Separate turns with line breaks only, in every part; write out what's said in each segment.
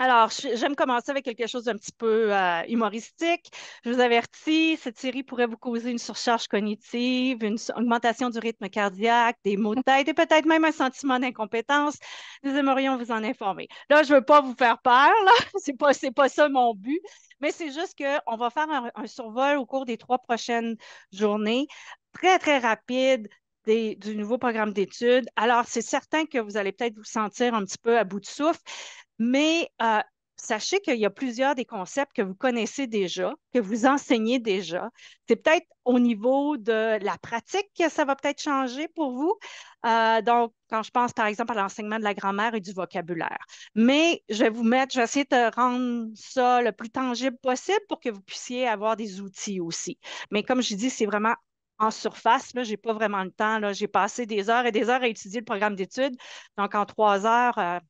Alors, j'aime commencer avec quelque chose d'un petit peu humoristique. Je vous avertis, cette série pourrait vous causer une surcharge cognitive, une augmentation du rythme cardiaque, des maux de tête et peut-être même un sentiment d'incompétence. Nous aimerions vous en informer. Là, je ne veux pas vous faire peur, là. C'est pas ça mon but, mais c'est juste qu'on va faire un survol au cours des 3 prochaines journées, très, très rapide. Du nouveau programme d'études. Alors, c'est certain que vous allez peut-être vous sentir un petit peu à bout de souffle, mais sachez qu'il y a plusieurs des concepts que vous connaissez déjà, que vous enseignez déjà. C'est peut-être au niveau de la pratique que ça va peut-être changer pour vous. Donc, quand je pense par exemple à l'enseignement de la grammaire et du vocabulaire. Mais je vais essayer de rendre ça le plus tangible possible pour que vous puissiez avoir des outils aussi. Mais comme je dis, c'est vraiment en surface. Là, je n'ai pas vraiment le temps. Là. J'ai passé des heures et des heures à étudier le programme d'études. Donc, en 3 heures,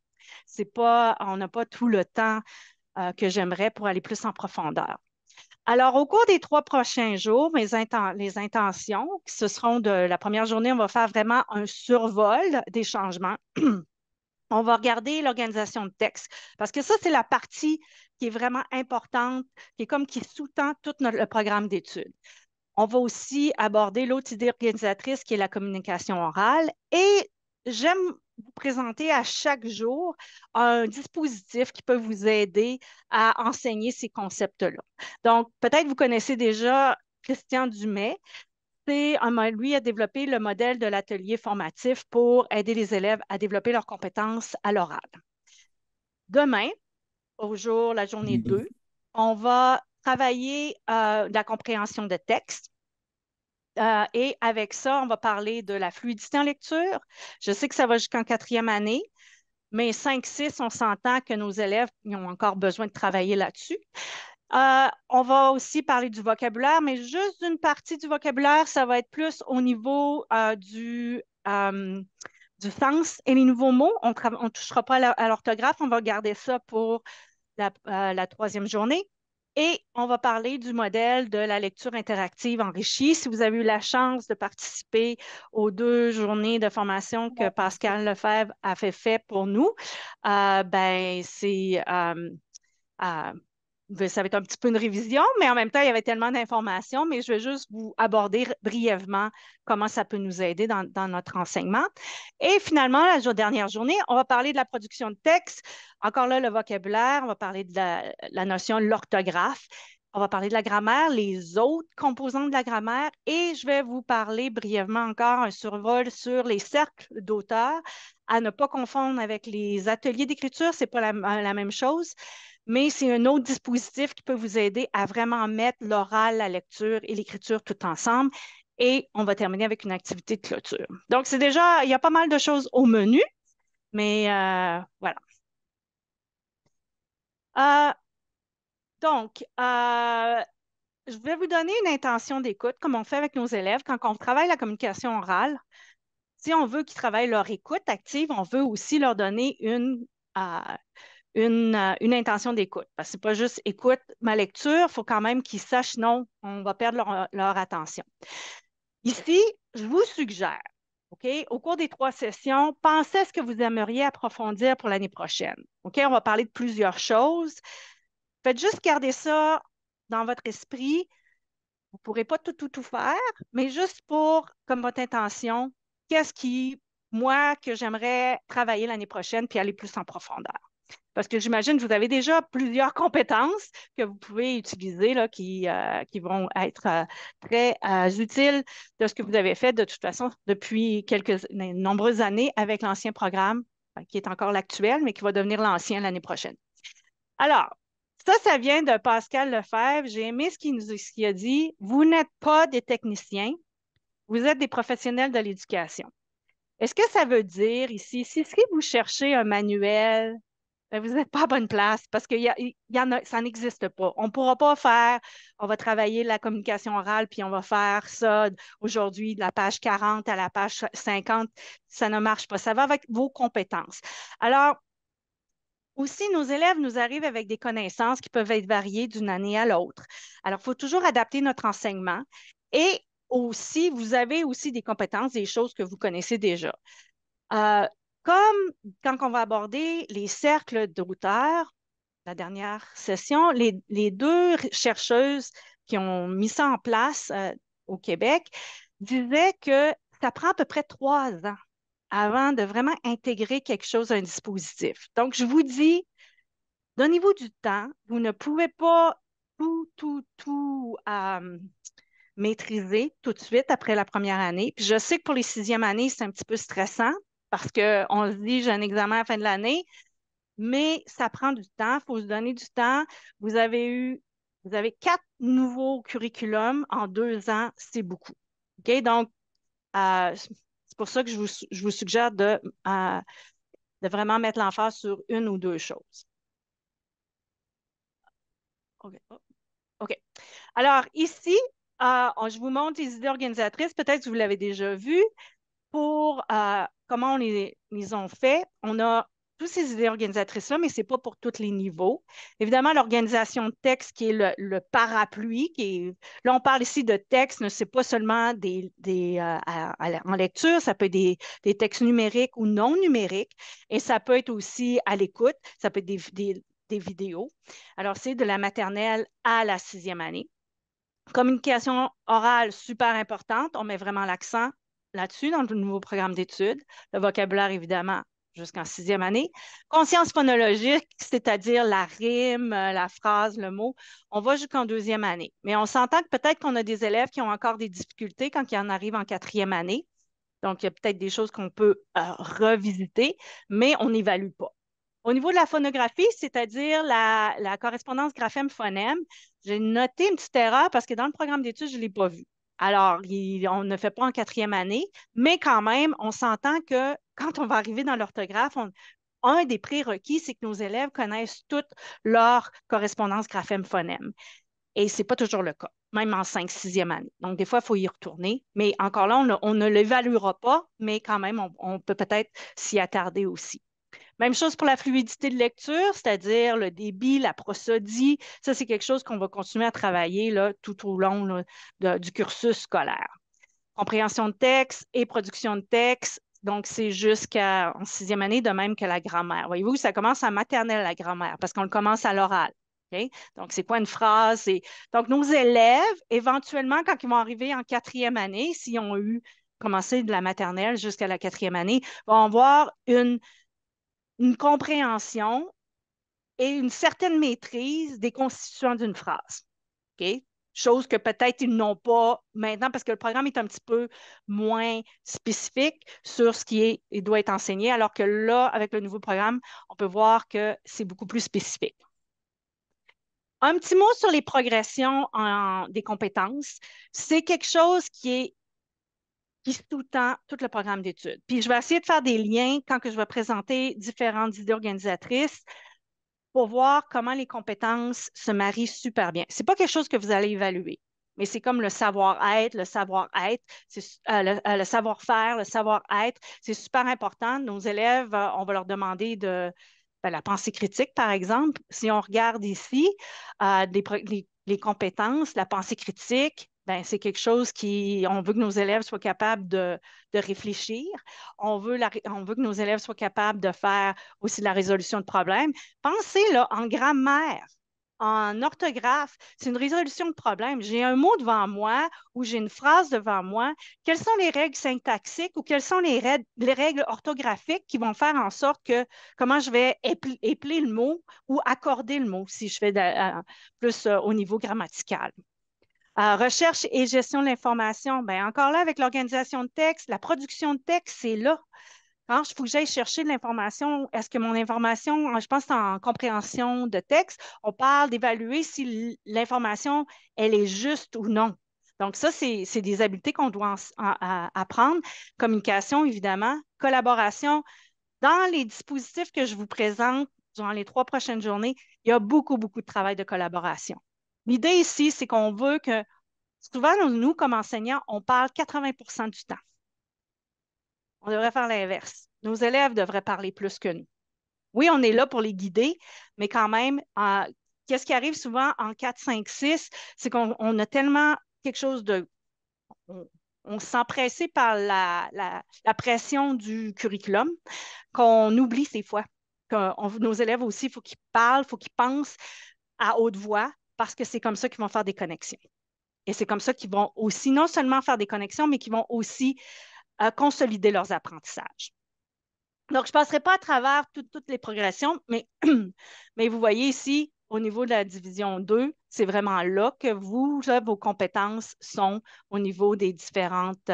c'est pas, on n'a pas tout le temps que j'aimerais pour aller plus en profondeur. Alors, au cours des 3 prochains jours, les intentions, ce seront de la première journée, on va faire vraiment un survol des changements. On va regarder l'organisation de texte parce que ça, c'est la partie qui est vraiment importante, qui est comme qui sous-tend tout le programme d'études. On va aussi aborder l'autre idée organisatrice qui est la communication orale et j'aime vous présenter à chaque jour un dispositif qui peut vous aider à enseigner ces concepts-là. Donc, peut-être vous connaissez déjà Christian Dumais. Lui a développé le modèle de l'atelier formatif pour aider les élèves à développer leurs compétences à l'oral. Demain, la journée
Mhm.
2, on va travailler la compréhension de texte. Et avec ça, on va parler de la fluidité en lecture. Je sais que ça va jusqu'en 4e année, mais 5, 6, on s'entend que nos élèves ils ont encore besoin de travailler là-dessus. On va aussi parler du vocabulaire, mais juste d'une partie du vocabulaire, ça va être plus au niveau du sens et les nouveaux mots. On ne touchera pas à l'orthographe, on va garder ça pour la 3e journée. Et on va parler du modèle de la lecture interactive enrichie. Si vous avez eu la chance de participer aux 2 journées de formation que Pascal Lefebvre a fait pour nous, ben euh, ça va être un petit peu une révision, mais en même temps, il y avait tellement d'informations, mais je vais juste vous aborder brièvement comment ça peut nous aider dans notre enseignement. Et finalement, dernière journée, on va parler de la production de texte. Encore là, le vocabulaire, on va parler de la notion de l'orthographe. On va parler de la grammaire, les autres composants de la grammaire, et je vais vous parler brièvement encore un survol sur les cercles d'auteurs, à ne pas confondre avec les ateliers d'écriture, c'est pas la même chose mais c'est un autre dispositif qui peut vous aider à vraiment mettre l'oral, la lecture et l'écriture tout ensemble. Et on va terminer avec une activité de clôture. Donc, c'est déjà, il y a pas mal de choses au menu, mais voilà. Euh, donc, je vais vous donner une intention d'écoute, comme on fait avec nos élèves quand on travaille la communication orale. Si on veut qu'ils travaillent leur écoute active, on veut aussi leur donner euh, une intention d'écoute. Parce que c'est pas juste écoute ma lecture, il faut quand même qu'ils sachent, non, on va perdre leur attention. Ici, je vous suggère, OK, au cours des 3 sessions, pensez à ce que vous aimeriez approfondir pour l'année prochaine. OK, on va parler de plusieurs choses. Faites juste garder ça dans votre esprit. Vous ne pourrez pas tout faire, mais juste pour, comme votre intention, qu'est-ce qui, moi, que j'aimerais travailler l'année prochaine puis aller plus en profondeur. Parce que j'imagine que vous avez déjà plusieurs compétences que vous pouvez utiliser là, qui vont être très utiles de ce que vous avez fait de toute façon depuis nombreuses années avec l'ancien programme, qui est encore l'actuel, mais qui va devenir l'ancien l'année prochaine. Alors, ça vient de Pascal Lefebvre. J'ai aimé ce qu'il a dit. Vous n'êtes pas des techniciens, vous êtes des professionnels de l'éducation. Est-ce que ça veut dire ici, si vous cherchez un manuel, ben, vous n'êtes pas à bonne place parce qu'il y en a, ça n'existe pas. On ne pourra pas faire, on va travailler la communication orale, puis on va faire ça aujourd'hui de la page 40 à la page 50. Ça ne marche pas. Ça va avec vos compétences. Alors, aussi, nos élèves nous arrivent avec des connaissances qui peuvent être variées d'une année à l'autre. Alors, il faut toujours adapter notre enseignement. Et aussi, vous avez aussi des compétences, des choses que vous connaissez déjà. Euh, Comme quand on va aborder les cercles d'auteurs, la dernière session, les deux chercheuses qui ont mis ça en place au Québec disaient que ça prend à peu près 3 ans avant de vraiment intégrer quelque chose à un dispositif. Donc, je vous dis, donnez-vous du temps. Vous ne pouvez pas tout maîtriser tout de suite après la première année. Puis je sais que pour les sixièmes années, c'est un petit peu stressant parce qu'on se dit, j'ai un examen à la fin de l'année, mais ça prend du temps, il faut se donner du temps. Vous avez eu, vous avez 4 nouveaux curriculums en 2 ans, c'est beaucoup. OK? Donc, c'est pour ça que je vous suggère de vraiment mettre l'emphase sur une ou deux choses. OK. Oh, OK. Alors, ici, je vous montre les idées organisatrices. Peut-être que vous l'avez déjà vu. Pour comment on les ont fait. On a toutes ces idées organisatrices-là, mais ce n'est pas pour tous les niveaux. Évidemment, l'organisation de texte qui est le parapluie, là, on parle ici de texte, ne c'est pas seulement en lecture, ça peut être des textes numériques ou non numériques, et ça peut être aussi à l'écoute, ça peut être des vidéos. Alors, c'est de la maternelle à la sixième année. Communication orale, super importante. On met vraiment l'accent là-dessus dans le nouveau programme d'études. Le vocabulaire, évidemment, jusqu'en sixième année. Conscience phonologique, c'est-à-dire la rime, la phrase, le mot, on va jusqu'en deuxième année. Mais on s'entend que peut-être qu'on a des élèves qui ont encore des difficultés quand ils en arrivent en quatrième année. Donc, il y a peut-être des choses qu'on peut revisiter, mais on n'évalue pas. Au niveau de la phonographie, c'est-à-dire la correspondance graphème-phonème, j'ai noté une petite erreur parce que dans le programme d'études, je ne l'ai pas vu. Alors, on ne fait pas en quatrième année, mais quand même, on s'entend que quand on va arriver dans l'orthographe, un des prérequis, c'est que nos élèves connaissent toute leur correspondance graphème-phonème. Et ce n'est pas toujours le cas, même en 5 sixième année. Donc, des fois, il faut y retourner. Mais encore là, on ne l'évaluera pas, mais quand même, on peut peut-être s'y attarder aussi. Même chose pour la fluidité de lecture, c'est-à-dire le débit, la prosodie. Ça, c'est quelque chose qu'on va continuer à travailler là, tout au long là, du cursus scolaire. Compréhension de texte et production de texte. Donc, c'est jusqu'en sixième année, de même que la grammaire. Voyez-vous, ça commence à maternelle, la grammaire, parce qu'on le commence à l'oral. OK? Donc, c'est quoi une phrase? Donc, nos élèves, éventuellement, quand ils vont arriver en quatrième année, s'ils ont eu commencé de la maternelle jusqu'à la quatrième année, vont avoir une compréhension et une certaine maîtrise des constituants d'une phrase. OK? Chose que peut-être ils n'ont pas maintenant parce que le programme est un petit peu moins spécifique sur ce qui est et doit être enseigné, alors que là, avec le nouveau programme, on peut voir que c'est beaucoup plus spécifique. Un petit mot sur les progressions des compétences. C'est quelque chose qui sous-tend tout le programme d'études. Puis je vais essayer de faire des liens quand que je vais présenter différentes idées organisatrices pour voir comment les compétences se marient super bien. C'est pas quelque chose que vous allez évaluer, mais c'est comme le savoir-être, le savoir-faire, le savoir-être. C'est super important. Nos élèves, on va leur demander la pensée critique, par exemple. Si on regarde ici, les compétences, la pensée critique, ben, c'est quelque chose on veut que nos élèves soient capables de réfléchir. On veut que nos élèves soient capables de faire aussi la résolution de problèmes. Pensez là, en grammaire, en orthographe, c'est une résolution de problème. J'ai un mot devant moi ou j'ai une phrase devant moi. Quelles sont les règles syntaxiques ou quelles sont les règles orthographiques qui vont faire en sorte que comment je vais épeler le mot ou accorder le mot si je fais plus au niveau grammatical. Recherche et gestion de l'information, bien, encore là, avec l'organisation de texte, la production de texte, c'est là. Quand il faut que j'aille chercher de l'information, est-ce que mon information, je pense que c'est en compréhension de texte, on parle d'évaluer si l'information, elle est juste ou non. Donc, ça, c'est des habiletés qu'on doit apprendre. Communication, évidemment. Collaboration. Dans les dispositifs que je vous présente durant les 3 prochaines journées, il y a beaucoup, beaucoup de travail de collaboration. L'idée ici, c'est qu'on veut que, souvent, nous, comme enseignants, on parle 80 du temps. On devrait faire l'inverse. Nos élèves devraient parler plus que nous. Oui, on est là pour les guider, mais quand même, qu'est-ce qui arrive souvent en 4, 5, 6, c'est qu'on a tellement quelque chose de... On se sent pressé par la pression du curriculum qu'on oublie ses fois. nos élèves aussi, il faut qu'ils parlent, il faut qu'ils pensent à haute voix parce que c'est comme ça qu'ils vont faire des connexions. Et c'est comme ça qu'ils vont aussi non seulement faire des connexions, mais qu'ils vont aussi consolider leurs apprentissages. Donc, je ne passerai pas à travers toutes les progressions, mais, mais vous voyez ici, au niveau de la division 2, c'est vraiment là que vos compétences sont au niveau des différentes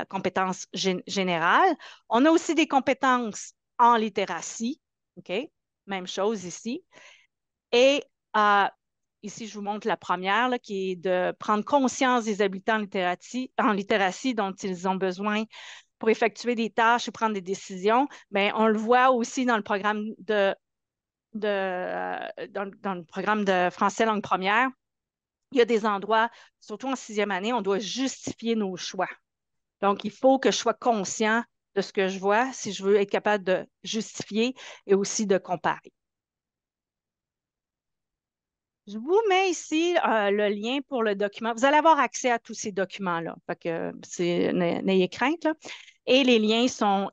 compétences générales. On a aussi des compétences en littératie, OK? Même chose ici. Et euh, ici, je vous montre la première, là, qui est de prendre conscience des habitants en littératie dont ils ont besoin pour effectuer des tâches et prendre des décisions. Mais on le voit aussi dans le programme dans le programme de français langue première. Il y a des endroits, surtout en sixième année, on doit justifier nos choix. Donc, il faut que je sois conscient de ce que je vois si je veux être capable de justifier et aussi de comparer. Je vous mets ici le lien pour le document. Vous allez avoir accès à tous ces documents-là. Fait que n'ayez crainte, là. Et les liens sont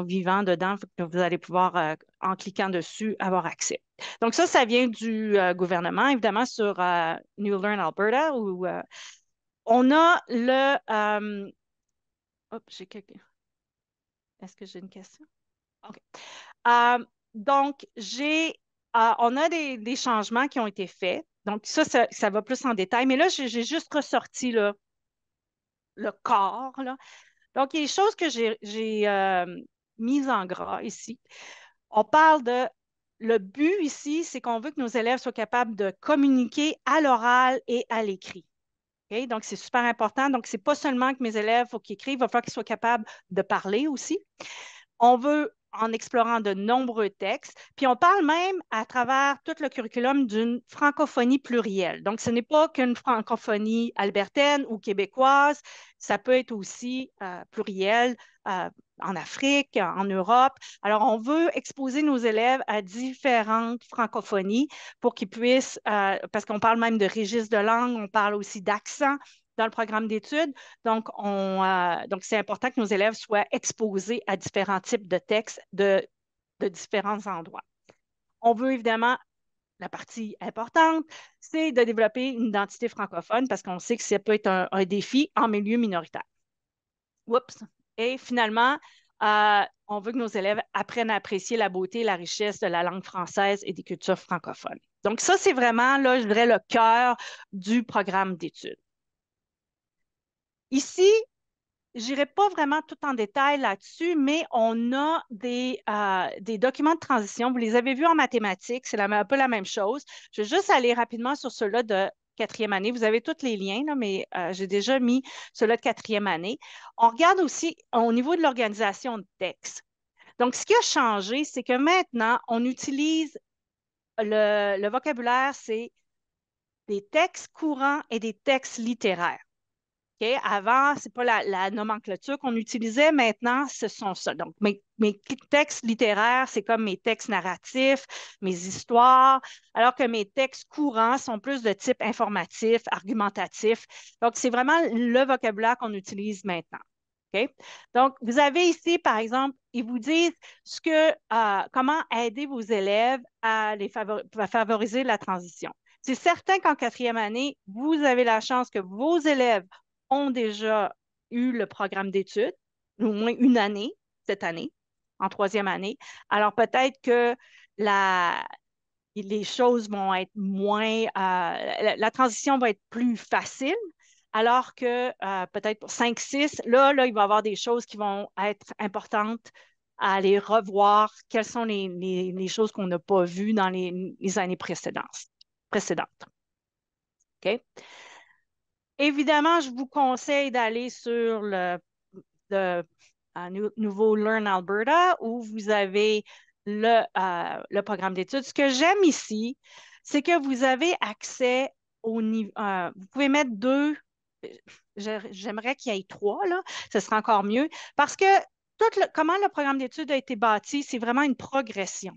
vivants dedans. Fait que vous allez pouvoir, en cliquant dessus, avoir accès. Donc ça vient du gouvernement, évidemment, sur New Learn Alberta, où on a hop, j'ai quelqu'un. Est-ce que j'ai une question? OK. Euh, donc, on a des changements qui ont été faits. Donc, ça va plus en détail. Mais là, j'ai juste ressorti là, le corps, là. Donc, il y a des choses que j'ai mises en gras ici. On parle de le but ici, c'est qu'on veut que nos élèves soient capables de communiquer à l'oral et à l'écrit. OK? Donc, c'est super important. Donc, ce n'est pas seulement que mes élèves, il faut qu'ils écrivent, il va falloir qu'ils soient capables de parler aussi. On veut en explorant de nombreux textes. Puis on parle même à travers tout le curriculum d'une francophonie plurielle. Donc, ce n'est pas qu'une francophonie albertaine ou québécoise, ça peut être aussi pluriel en Afrique, en Europe. Alors, on veut exposer nos élèves à différentes francophonies pour qu'ils puissent, parce qu'on parle même de registre de langue, on parle aussi d'accent dans le programme d'études. Donc, c'est important que nos élèves soient exposés à différents types de textes de différents endroits. On veut évidemment, la partie importante, c'est de développer une identité francophone parce qu'on sait que ça peut être un défi en milieu minoritaire. Oups. Et finalement, on veut que nos élèves apprennent à apprécier la beauté et la richesse de la langue française et des cultures francophones. Donc, ça, c'est vraiment, là, je dirais, le cœur du programme d'études. Ici, je n'irai pas vraiment tout en détail là-dessus, mais on a des documents de transition. Vous les avez vus en mathématiques, c'est un peu la même chose. Je vais juste aller rapidement sur ceux-là de quatrième année. Vous avez tous les liens, là, mais j'ai déjà mis ceux-là de quatrième année. On regarde aussi au niveau de l'organisation de texte. Donc, ce qui a changé, c'est que maintenant, on utilise le vocabulaire, c'est des textes courants et des textes littéraires. OK? Avant, ce n'est pas la nomenclature qu'on utilisait. Maintenant, ce sont ça. Donc, mes textes littéraires, c'est comme mes textes narratifs, mes histoires, alors que mes textes courants sont plus de type informatif, argumentatif. Donc, c'est vraiment le vocabulaire qu'on utilise maintenant. OK? Donc, vous avez ici, par exemple, ils vous disent comment aider vos élèves à favoriser la transition. C'est certain qu'en quatrième année, vous avez la chance que vos élèves ont déjà eu le programme d'études, au moins une année cette année, en troisième année. Alors peut-être que les choses vont être moins, la transition va être plus facile, alors que peut-être pour 5-6, là, il va y avoir des choses qui vont être importantes à aller revoir. Quelles sont les choses qu'on n'a pas vues dans les années précédentes. OK? Évidemment, je vous conseille d'aller sur le nouveau Learn Alberta où vous avez le programme d'études. Ce que j'aime ici, c'est que vous avez accès au niveau. Vous pouvez mettre deux. J'aimerais qu'il y ait trois, là. Ce serait encore mieux. Parce que comment le programme d'études a été bâti, c'est vraiment une progression.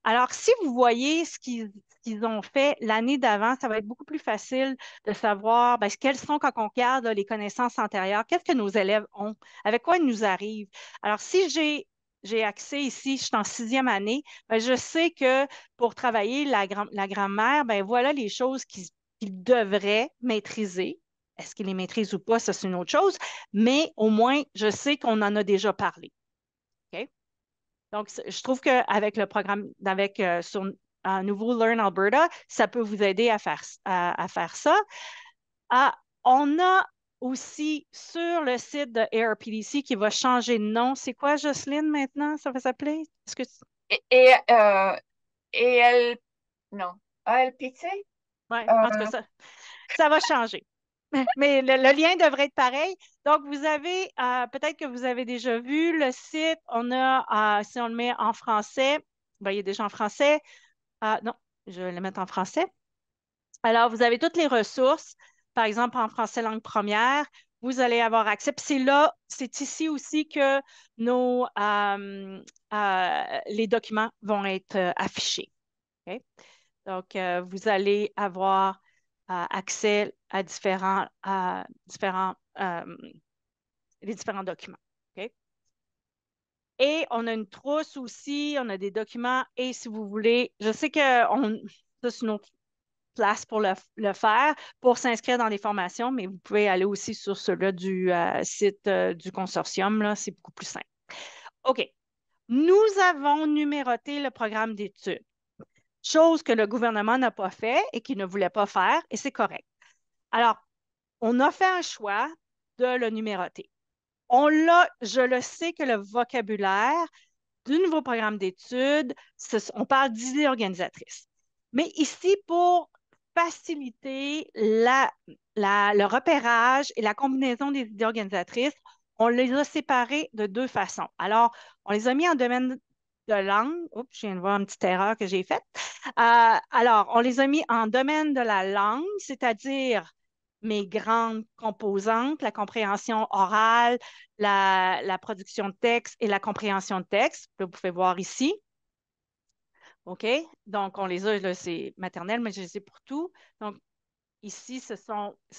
Alors, si vous voyez ce qu'ils ont fait l'année d'avant, ça va être beaucoup plus facile de savoir quelles sont, quand on regarde là, les connaissances antérieures, qu'est-ce que nos élèves ont, avec quoi ils nous arrivent. Alors, si j'ai j'ai accès ici, je suis en 6e année, ben, je sais que pour travailler la grammaire, ben voilà les choses qu'ils devraient maîtriser. Est-ce qu'ils les maîtrisent ou pas, ça c'est une autre chose, mais au moins, je sais qu'on en a déjà parlé. OK? Donc, je trouve qu'avec le programme, sur un nouveau Learn Alberta, ça peut vous aider à faire ça. Ah, on a aussi sur le site de ARPDC qui va changer de nom. C'est quoi, Jocelyne, maintenant? Ça va s'appeler? Est-ce que
Et, et, euh, et elle, non, ALPT?
ouais, en tout cas,
Euh,
ça va changer. Mais le lien devrait être pareil. Donc, vous avez, peut-être que vous avez déjà vu le site. On a, si on le met en français, ben, il est déjà en français. Non, je vais le mettre en français. Alors, vous avez toutes les ressources, par exemple en français langue première, vous allez avoir accès. Puis c'est là, c'est ici aussi que les documents vont être affichés. OK? Donc, vous allez avoir accès à les différents documents. OK? Et on a une trousse aussi, on a des documents. Et si vous voulez, je sais que ça, c'est une autre place pour le faire, pour s'inscrire dans des formations, mais vous pouvez aller aussi sur celui du site du consortium, là, c'est beaucoup plus simple. OK. Nous avons numéroté le programme d'études, chose que le gouvernement n'a pas fait et qu'il ne voulait pas faire, et c'est correct. Alors, on a fait un choix de le numéroter. Je le sais que le vocabulaire du nouveau programme d'études, on parle d'idées organisatrices. Mais ici, pour faciliter le repérage et la combinaison des idées organisatrices, on les a séparées de deux façons. Alors, on les a mis en domaine de langue. Oups, je viens de voir une petite erreur que j'ai faite. Alors, on les a mis en domaine de la langue, c'est-à-dire mes grandes composantes, la compréhension orale, la production de texte et la compréhension de texte. Vous pouvez voir ici. OK? Donc, on les a, là, c'est maternel, mais je les ai pour tout. Donc, ici, ça,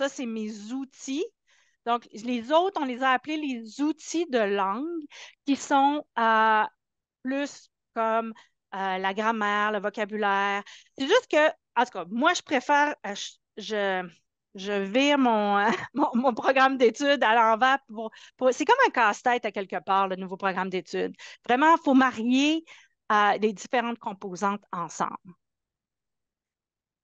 c'est mes outils. Donc, les autres, on les a appelés les outils de langue qui sont plus comme la grammaire, le vocabulaire. C'est juste que, en tout cas, moi, je préfère, je vire mon programme d'études à l'envers. C'est comme un casse-tête à quelque part, le nouveau programme d'études. Vraiment, il faut marier les différentes composantes ensemble.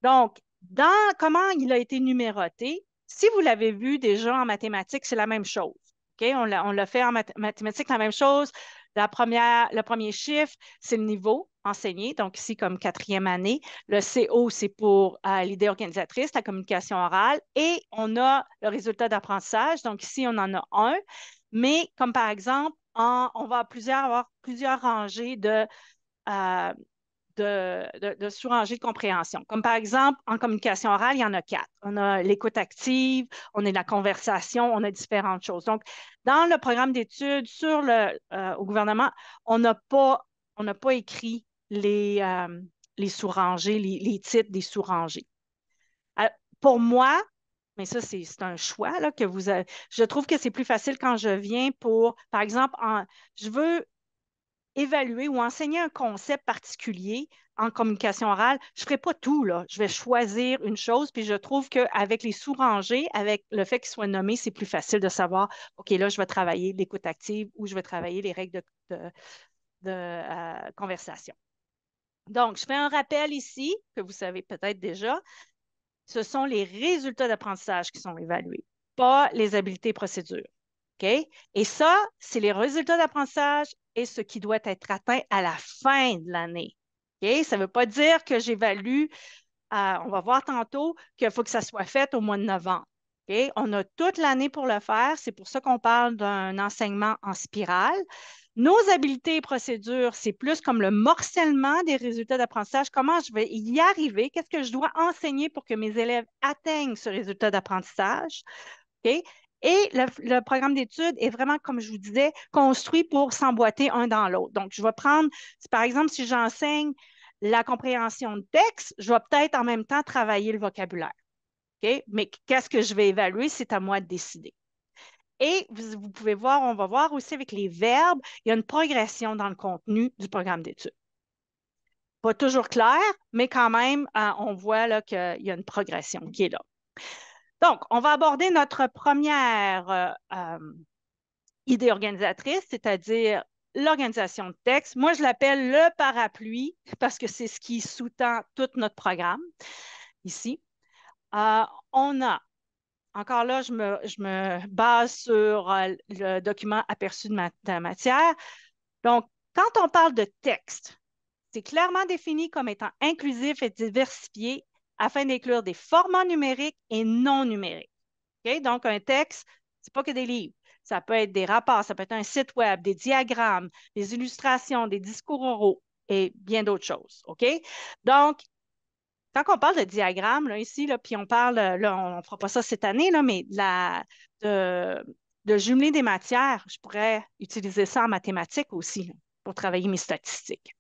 Donc, dans comment il a été numéroté, si vous l'avez vu déjà en mathématiques, c'est la même chose. OK? On l'a fait en mathématiques, la même chose. Le premier chiffre, c'est le niveau enseigné, donc ici comme 4e année. Le CO, c'est pour l'idée organisatrice, la communication orale. Et on a le résultat d'apprentissage, donc ici, on en a un. Mais comme par exemple, on va avoir plusieurs rangées euh, de sous-rangées de compréhension. Comme par exemple, en communication orale, il y en a 4. On a l'écoute active, on a la conversation, on a différentes choses. Donc, dans le programme d'études au gouvernement, on n'a pas, on n'a pas écrit les sous-rangées, les titres des sous-rangées. Pour moi, mais ça, c'est un choix là, que vous avez. Je trouve que c'est plus facile quand je viens par exemple, je veux évaluer ou enseigner un concept particulier en communication orale, je ne ferai pas tout, là. Je vais choisir une chose, puis je trouve qu'avec les sous-rangées, avec le fait qu'ils soient nommés, c'est plus facile de savoir, OK, là, je vais travailler l'écoute active ou je vais travailler les règles de conversation. Donc, je fais un rappel ici, que vous savez peut-être déjà. Ce sont les résultats d'apprentissage qui sont évalués, pas les habiletés et procédures. OK? Et ça, c'est les résultats d'apprentissage et ce qui doit être atteint à la fin de l'année. OK? Ça ne veut pas dire que j'évalue, on va voir tantôt qu'il faut que ça soit fait au mois de novembre. OK? On a toute l'année pour le faire. C'est pour ça qu'on parle d'un enseignement en spirale. Nos habiletés et procédures, c'est plus comme le morcellement des résultats d'apprentissage. Comment je vais y arriver? Qu'est-ce que je dois enseigner pour que mes élèves atteignent ce résultat d'apprentissage? OK? Et le programme d'études est vraiment, comme je vous disais, construit pour s'emboîter un dans l'autre. Donc, je vais prendre, par exemple, si j'enseigne la compréhension de texte, je vais peut-être en même temps travailler le vocabulaire. OK? Mais qu'est-ce que je vais évaluer? C'est à moi de décider. Et vous pouvez voir, on va voir aussi avec les verbes, il y a une progression dans le contenu du programme d'études. Pas toujours clair, mais quand même, on voit là, qu'il y a une progression qui est là. Donc, on va aborder notre première idée organisatrice, c'est-à-dire l'organisation de texte. Moi, je l'appelle le parapluie parce que c'est ce qui sous-tend tout notre programme ici. On a, encore là, je me base sur le document aperçu de la matière. Donc, quand on parle de texte, c'est clairement défini comme étant inclusif et diversifié afin d'inclure des formats numériques et non numériques. Okay? Donc, un texte, c'est pas que des livres. Ça peut être des rapports, ça peut être un site web, des diagrammes, des illustrations, des discours oraux et bien d'autres choses. OK? Donc, quand on parle de diagramme, là, ici, là, puis on parle, là, on ne fera pas ça cette année, là, mais de, de jumeler des matières, je pourrais utiliser ça en mathématiques aussi là, pour travailler mes statistiques.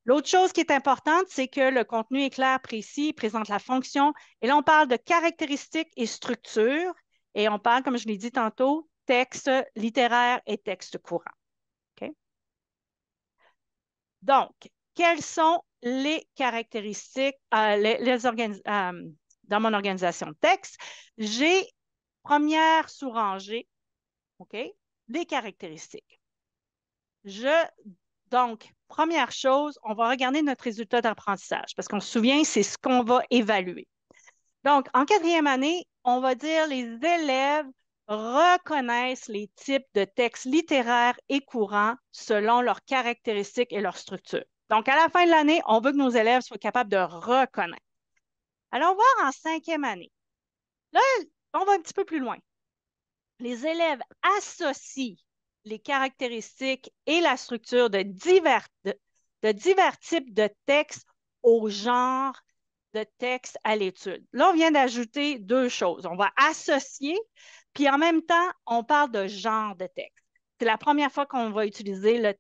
L'autre chose qui est importante, c'est que le contenu est clair, précis, présente la fonction. Et là, on parle de caractéristiques et structures. Et on parle, comme je l'ai dit tantôt, texte littéraire et texte courant. OK? Donc, quelles sont les caractéristiques dans mon organisation de texte? J'ai première sous-rangée, OK? Les caractéristiques. Donc, première chose, on va regarder notre résultat d'apprentissage parce qu'on se souvient, c'est ce qu'on va évaluer. Donc, en quatrième année, on va dire les élèves reconnaissent les types de textes littéraires et courants selon leurs caractéristiques et leur structure. Donc, à la fin de l'année, on veut que nos élèves soient capables de reconnaître. Allons voir en cinquième année. Là, on va un petit peu plus loin. Les élèves associent les caractéristiques et la structure de divers types de textes au genre de texte à l'étude. Là, on vient d'ajouter deux choses. On va associer, puis en même temps, on parle de genre de texte. C'est la première fois qu'on va utiliser la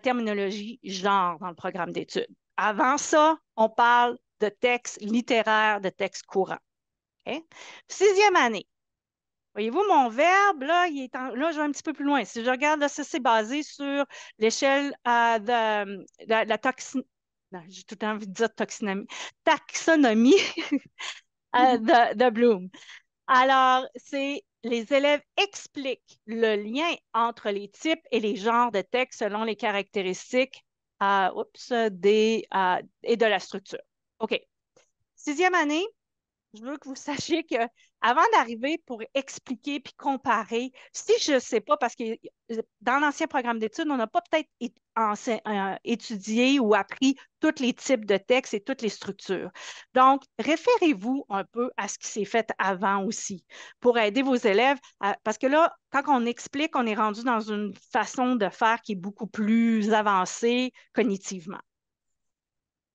terminologie genre dans le programme d'études. Avant ça, on parle de texte littéraire, de texte courant. Okay? Sixième année, voyez-vous, mon verbe, là, là, je vais un petit peu plus loin. Si je regarde, là, ça, c'est basé sur l'échelle de la non, j'ai tout le temps envie de dire taxonomie de Bloom. Alors, c'est les élèves expliquent le lien entre les types et les genres de textes selon les caractéristiques et de la structure. OK. Sixième année, je veux que vous sachiez que avant d'arriver pour expliquer puis comparer, si je ne sais pas, parce que dans l'ancien programme d'études, on n'a pas peut-être étudié ou appris tous les types de textes et toutes les structures. Donc, référez-vous un peu à ce qui s'est fait avant aussi pour aider vos élèves, parce que là, quand on explique, on est rendu dans une façon de faire qui est beaucoup plus avancée cognitivement.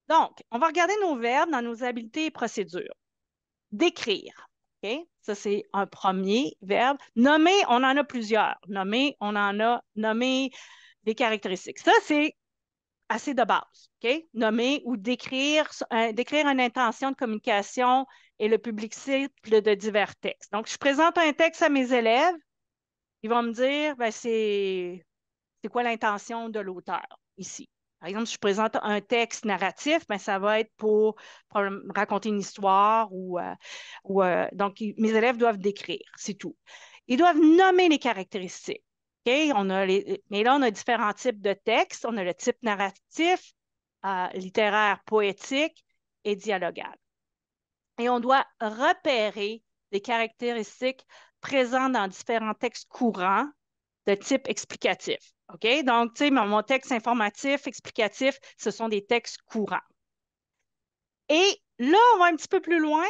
Donc, on va regarder nos verbes dans nos habiletés et procédures. Décrire. OK? Ça, c'est un premier verbe. Nommer, on en a plusieurs. Nommer, on en a nommé des caractéristiques. Ça, c'est assez de base. OK? Nommer ou décrire une intention de communication et le public cible de divers textes. Donc, je présente un texte à mes élèves. Ils vont me dire, ben, c'est quoi l'intention de l'auteur ici? Par exemple, si je présente un texte narratif, ben, ça va être pour raconter une histoire donc mes élèves doivent décrire, c'est tout. Ils doivent nommer les caractéristiques. OK? Mais là, on a différents types de textes. On a le type narratif, littéraire, poétique et dialogal. Et on doit repérer les caractéristiques présentes dans différents textes courants de type explicatif. OK? Donc, tu sais, mon texte informatif, explicatif, ce sont des textes courants. Et là, on va un petit peu plus loin.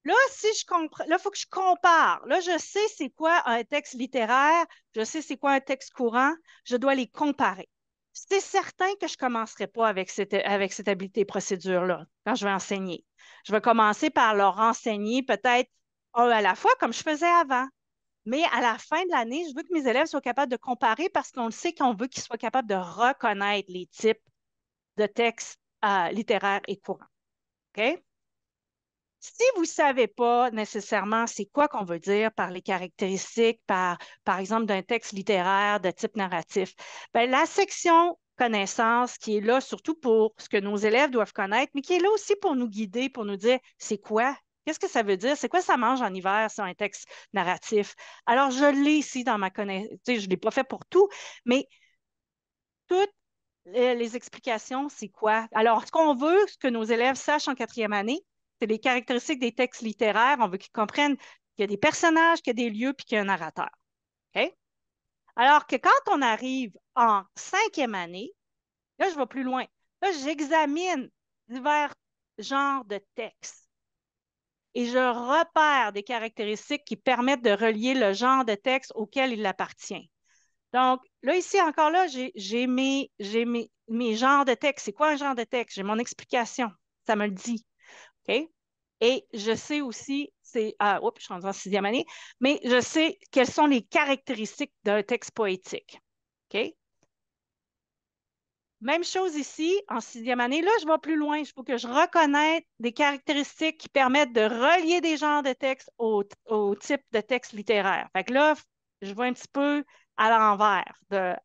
Là, si je comprends, là, il faut que je compare. Là, je sais c'est quoi un texte littéraire, je sais c'est quoi un texte courant, je dois les comparer. C'est certain que je ne commencerai pas avec cette habileté procédure-là quand je vais enseigner. Je vais commencer par leur enseigner peut-être un à la fois, comme je faisais avant. Mais à la fin de l'année, je veux que mes élèves soient capables de comparer parce qu'on le sait qu'on veut qu'ils soient capables de reconnaître les types de textes littéraires et courants. OK? Si vous ne savez pas nécessairement c'est quoi qu'on veut dire par les caractéristiques, par exemple, d'un texte littéraire de type narratif, ben, la section connaissances qui est là surtout pour ce que nos élèves doivent connaître, mais qui est là aussi pour nous guider, pour nous dire c'est quoi, qu'est-ce que ça veut dire, c'est quoi ça mange en hiver, c'est un texte narratif. Alors, je l'ai ici dans ma connaissance, je ne l'ai pas fait pour tout, mais toutes les explications, c'est quoi? Alors, ce qu'on veut, ce que nos élèves sachent en quatrième année, c'est les caractéristiques des textes littéraires. On veut qu'ils comprennent qu'il y a des personnages, qu'il y a des lieux, puis qu'il y a un narrateur. OK? Alors que quand on arrive en cinquième année, là, je vais plus loin. Là, j'examine divers genres de textes et je repère des caractéristiques qui permettent de relier le genre de texte auquel il appartient. Donc, là, ici, encore là, j'ai mes genres de texte. C'est quoi un genre de texte? J'ai mon explication. Ça me le dit. OK? Et je sais aussi, oups, je suis rendue en sixième année, mais je sais quelles sont les caractéristiques d'un texte poétique. OK? Même chose ici, en sixième année. Là, je vais plus loin. Il faut que je reconnaisse des caractéristiques qui permettent de relier des genres de textes au type de texte littéraire. Fait que là, je vois un petit peu à l'envers.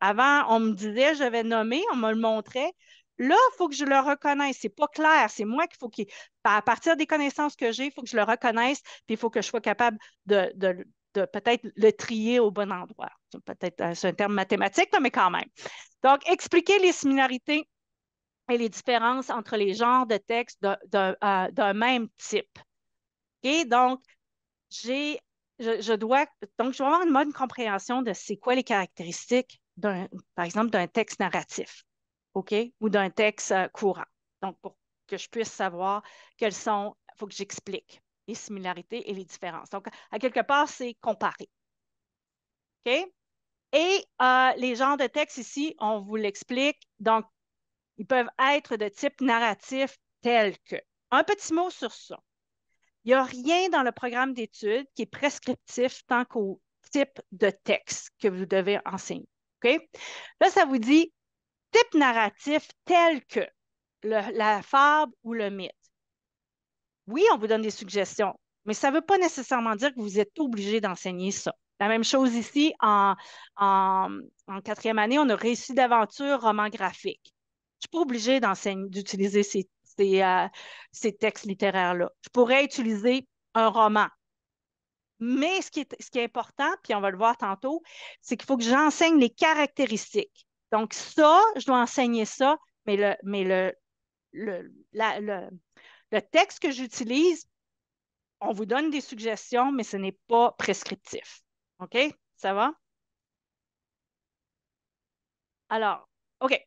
Avant, on me disait, je vais nommer, on me le montrait. Là, il faut que je le reconnaisse. C'est pas clair. C'est moi qu'il faut qu'il. À partir des connaissances que j'ai, il faut que je le reconnaisse, puis il faut que je sois capable de peut-être le trier au bon endroit. Peut-être, c'est un terme mathématique, là, mais quand même. Donc, expliquer les similarités et les différences entre les genres de textes d'un même type. Et donc, j'ai, je dois avoir une bonne compréhension de c'est quoi les caractéristiques par exemple, d'un texte narratif, OK, ou d'un texte courant. Donc, pour que je puisse savoir quelles sont, il faut que j'explique les similarités et les différences. Donc, à quelque part, c'est comparer. OK? Et les genres de textes ici, on vous l'explique. Donc, ils peuvent être de type narratif tel que. Un petit mot sur ça. Il n'y a rien dans le programme d'études qui est prescriptif tant qu'au type de texte que vous devez enseigner. OK? Là, ça vous dit type narratif tel que la fable ou le mythe. Oui, on vous donne des suggestions, mais ça ne veut pas nécessairement dire que vous êtes obligé d'enseigner ça. La même chose ici, en quatrième année, on a réussi d'aventure, roman graphique. Je ne suis pas obligée d'utiliser ces textes littéraires-là. Je pourrais utiliser un roman. Mais ce qui est important, puis on va le voir tantôt, c'est qu'il faut que j'enseigne les caractéristiques. Donc, ça, je dois enseigner ça, mais le texte que j'utilise, on vous donne des suggestions, mais ce n'est pas prescriptif. OK? Ça va? Alors, OK.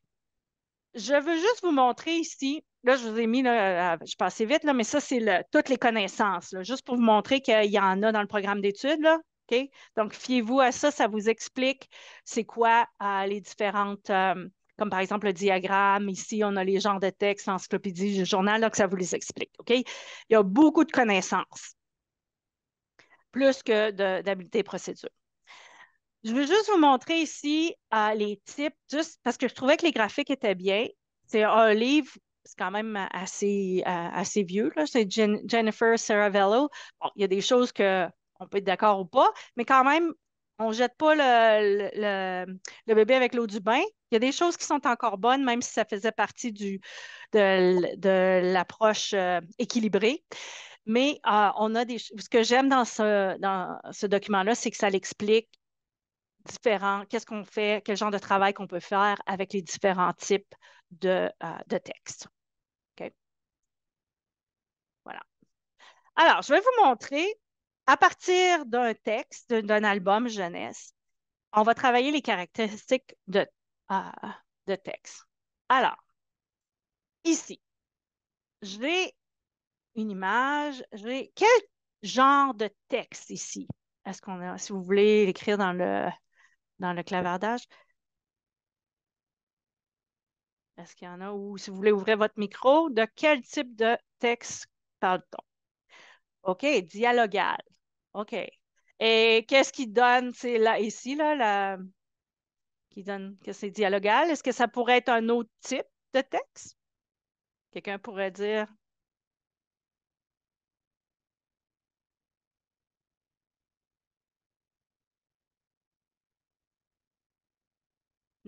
Je veux juste vous montrer ici. Là, je vous ai mis, là, je passais vite, là, mais ça, c'est toutes les connaissances, là, juste pour vous montrer qu'il y en a dans le programme d'études, là. OK? Donc, fiez-vous à ça, ça vous explique c'est quoi les différentes, comme par exemple le diagramme. Ici, on a les genres de textes, l'encyclopédie, le journal, donc ça vous les explique. OK? Il y a beaucoup de connaissances, plus que d'habileté et procédure. Je veux juste vous montrer ici les types, juste parce que je trouvais que les graphiques étaient bien. C'est un livre, c'est quand même assez vieux, là. C'est Jennifer Saravello. Bon, il y a des choses que on peut être d'accord ou pas, mais quand même, on ne jette pas le bébé avec l'eau du bain. Il y a des choses qui sont encore bonnes, même si ça faisait partie de l'approche équilibrée. Mais ce que j'aime dans ce document-là, c'est que ça l'explique différents, qu'est-ce qu'on fait, quel genre de travail qu'on peut faire avec les différents types de textes. OK? Voilà. Alors, je vais vous montrer, à partir d'un texte, d'un album jeunesse, on va travailler les caractéristiques euh, de texte. Alors, ici, j'ai une image, j'ai quel genre de texte ici? Est-ce qu'on a, si vous voulez l'écrire dans le clavardage, est-ce qu'il y en a ou si vous voulez ouvrir votre micro, de quel type de texte parle-t-on? OK, dialogal. OK. Et qu'est-ce qui donne, c'est là, ici, là, qui donne que c'est dialogal? Est-ce que ça pourrait être un autre type de texte? Quelqu'un pourrait dire,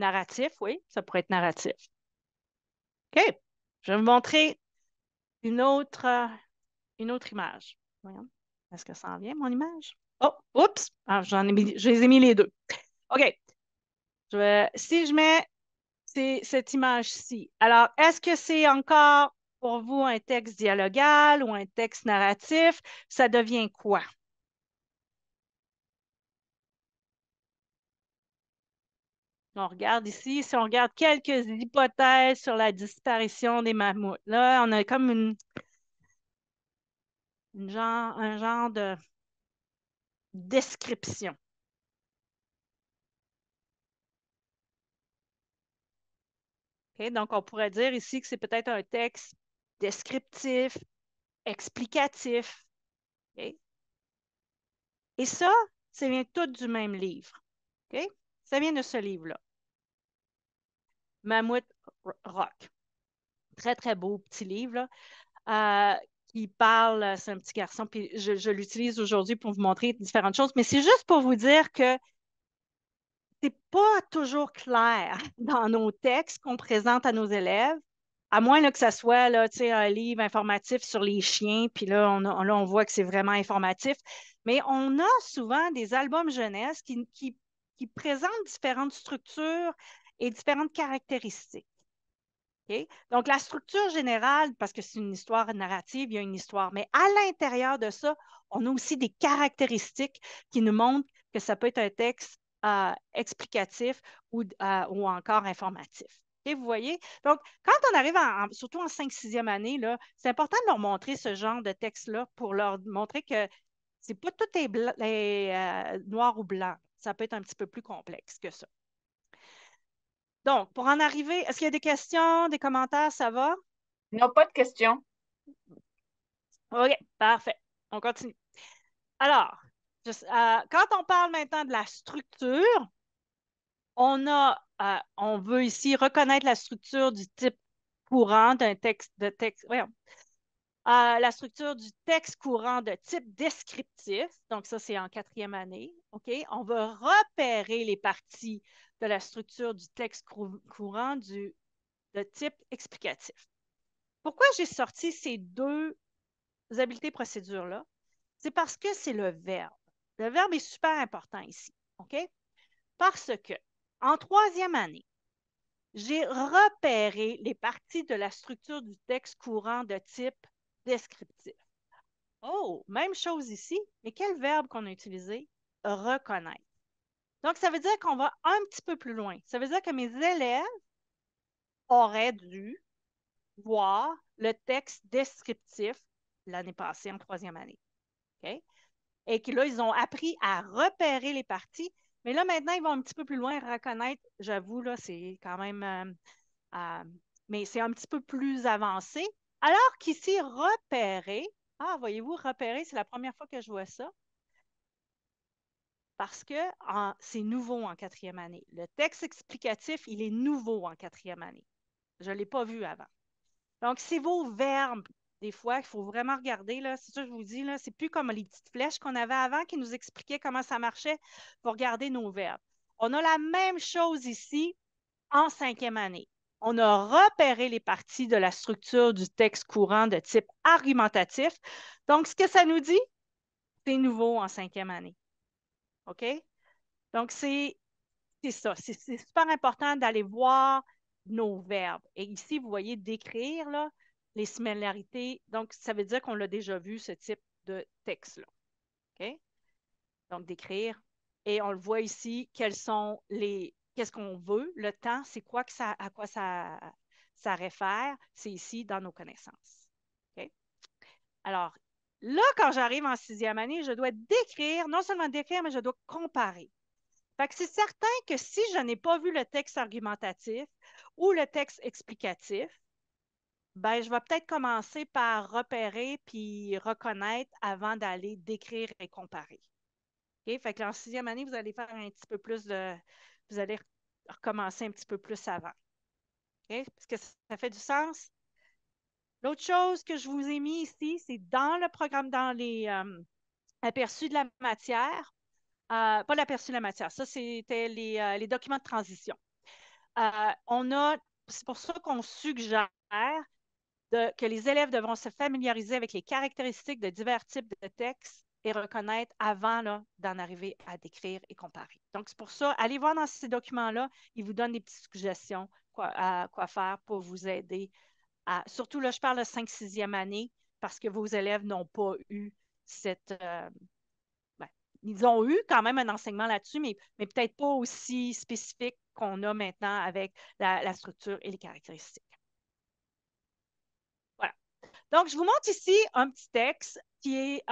Narratif, oui, ça pourrait être narratif. OK. Je vais vous montrer une autre, euh, une autre image. Voyons. Est-ce que ça en vient, mon image? Oh, oups! Ah, je les ai mis les deux. OK. Si je mets cette image-ci, alors, est-ce que c'est encore pour vous un texte dialogal ou un texte narratif? Ça devient quoi? On regarde ici, si on regarde quelques hypothèses sur la disparition des mammouths, là, on a comme un genre de description. OK? Donc, on pourrait dire ici que c'est peut-être un texte descriptif, explicatif. OK? Et ça vient tout du même livre. OK? Ça vient de ce livre-là. Mammouth Rock. Très, très beau petit livre, là, qui parle, c'est un petit garçon, puis je l'utilise aujourd'hui pour vous montrer différentes choses, mais c'est juste pour vous dire que c'est pas toujours clair dans nos textes qu'on présente à nos élèves, à moins là, que ça soit là, tu sais, un livre informatif sur les chiens, puis là, on voit que c'est vraiment informatif. Mais on a souvent des albums jeunesse qui présentent différentes structures et différentes caractéristiques. OK? Donc, la structure générale, parce que c'est une histoire narrative, il y a une histoire, mais à l'intérieur de ça, on a aussi des caractéristiques qui nous montrent que ça peut être un texte explicatif ou encore informatif. OK, vous voyez? Donc, quand on arrive, surtout en 5e, 6e année, là, c'est important de leur montrer ce genre de texte-là pour leur montrer que c'est pas tout est noir ou blanc. Ça peut être un petit peu plus complexe que ça. Donc, pour en arriver, est-ce qu'il y a des questions, des commentaires, ça va?
Non, pas de question.
OK, parfait. On continue. Alors, quand on parle maintenant de la structure, on veut ici reconnaître la structure du type courant d'un texte, voyons, la structure du texte courant de type descriptif. Donc, ça, c'est en 4e année. OK? On va repérer les parties de la structure du texte courant de type explicatif. Pourquoi j'ai sorti ces deux habiletés procédures-là? C'est parce que c'est le verbe. Le verbe est super important ici. OK? Parce que en 3e année, j'ai repéré les parties de la structure du texte courant de type descriptif. Oh, même chose ici, mais quel verbe qu'on a utilisé? Reconnaître. Donc, ça veut dire qu'on va un petit peu plus loin. Ça veut dire que mes élèves auraient dû voir le texte descriptif l'année passée en 3e année. OK? Et que là, ils ont appris à repérer les parties. Mais là, maintenant, ils vont un petit peu plus loin, reconnaître, j'avoue, là, c'est quand même, euh, mais c'est un petit peu plus avancé. Alors qu'ici, repérer, voyez-vous, repérer, c'est la première fois que je vois ça, parce que c'est nouveau en 4e année. Le texte explicatif, il est nouveau en 4e année. Je ne l'ai pas vu avant. Donc, c'est vos verbes. Des fois, il faut vraiment regarder, là. C'est ça que je vous dis, là. C'est plus comme les petites flèches qu'on avait avant qui nous expliquaient comment ça marchait. Il faut regarder nos verbes. On a la même chose ici en 5e année. On a repéré les parties de la structure du texte courant de type argumentatif. Donc, ce que ça nous dit, c'est nouveau en 5e année. OK? Donc, c'est ça. C'est super important d'aller voir nos verbes. Et ici, vous voyez décrire là, les similarités. Donc, ça veut dire qu'on l'a déjà vu, ce type de texte-là. OK? Donc, décrire. Et on le voit ici, qu'est-ce qu'on veut. Le temps, c'est quoi à quoi ça réfère. C'est ici dans nos connaissances. OK? Alors, là, quand j'arrive en 6e année, je dois décrire, non seulement décrire, mais je dois comparer. Fait que c'est certain que si je n'ai pas vu le texte argumentatif ou le texte explicatif, ben, je vais peut-être commencer par repérer puis reconnaître avant d'aller décrire et comparer. OK? Fait que en 6e année, vous allez faire un petit peu plus de. Vous allez recommencer un petit peu plus avant. OK? Est-ce que ça fait du sens? L'autre chose que je vous ai mis ici, c'est dans le programme, dans les aperçus de la matière. Pas l'aperçu de la matière, ça, c'était les documents de transition. c'est pour ça qu'on suggère que les élèves devront se familiariser avec les caractéristiques de divers types de textes et reconnaître avant là, d'en arriver à décrire et comparer. Donc, c'est pour ça, allez voir dans ces documents-là, ils vous donnent des petites suggestions à quoi faire pour vous aider surtout là, je parle de 5-6e année parce que vos élèves n'ont pas eu cette. Ben, ils ont eu quand même un enseignement là-dessus, mais peut-être pas aussi spécifique qu'on a maintenant avec la structure et les caractéristiques. Voilà. Donc, je vous montre ici un petit texte qui est,